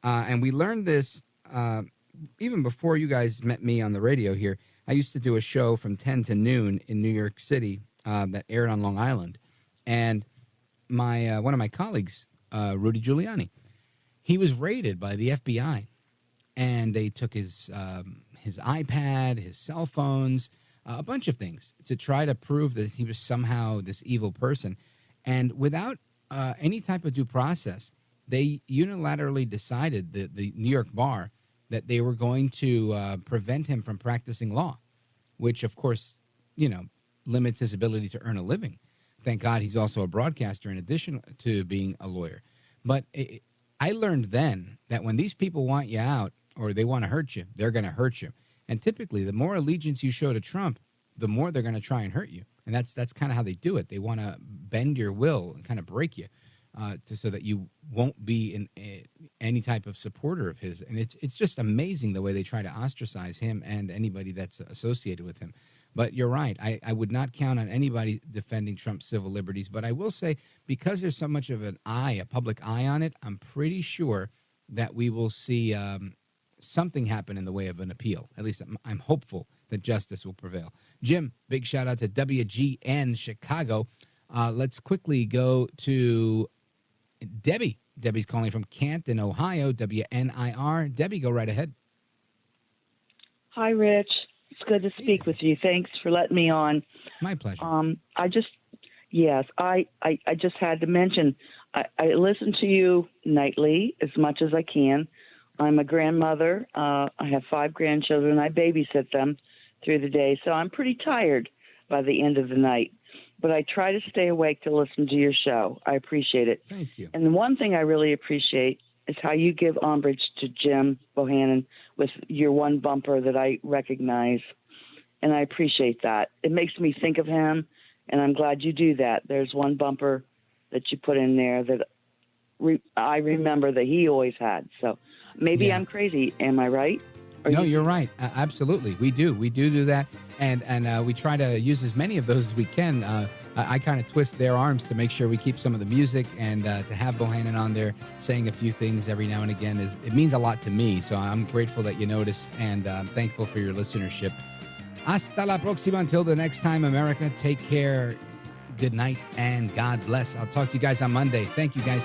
Speaker 2: And we learned this even before you guys met me on the radio here. I used to do a show from 10 to noon in New York City that aired on Long Island. And my one of my colleagues, Rudy Giuliani, he was raided by the FBI. And they took his iPad, his cell phones, a bunch of things to try to prove that he was somehow this evil person. And without any type of due process, they unilaterally decided, the New York Bar, that they were going to prevent him from practicing law, which, of course, limits his ability to earn a living. Thank God he's also a broadcaster in addition to being a lawyer. But I learned then that when these people want you out or they want to hurt you, they're going to hurt you. And typically, the more allegiance you show to Trump, the more they're going to try and hurt you. And that's kind of how they do it. They want to bend your will and kind of break you so that you won't be any type of supporter of his. And it's just amazing the way they try to ostracize him and anybody that's associated with him. But you're right. I would not count on anybody defending Trump's civil liberties. But I will say, because there's so much of a public eye on it, I'm pretty sure that we will see something happen in the way of an appeal. At least I'm hopeful that justice will prevail. Jim, big shout out to WGN Chicago. Let's quickly go to Debbie. Debbie's calling from Canton, Ohio, WNIR. Debbie, go right ahead.
Speaker 18: Hi, Rich. It's good to speak with you. Thanks for letting me on.
Speaker 2: My pleasure.
Speaker 18: I just had to mention, I listen to you nightly as much as I can. I'm a grandmother. I have 5 grandchildren. I babysit them through the day, so I'm pretty tired by the end of the night. But I try to stay awake to listen to your show. I appreciate it.
Speaker 2: Thank you.
Speaker 18: And the one thing I really appreciate is how you give umbrage to Jim Bohannon with your one bumper that I recognize. And I appreciate that. It makes me think of him, and I'm glad you do that. There's one bumper that you put in there that I remember that he always had. So maybe I'm crazy. Am I right?
Speaker 2: No, you're right. Absolutely. We do that. And we try to use as many of those as we can. I kind of twist their arms to make sure we keep some of the music, and to have Bohannon on there saying a few things every now and again it means a lot to me. So I'm grateful that you notice, and thankful for your listenership. Hasta la próxima. Until the next time, America, take care. Good night and God bless. I'll talk to you guys on Monday. Thank you, guys.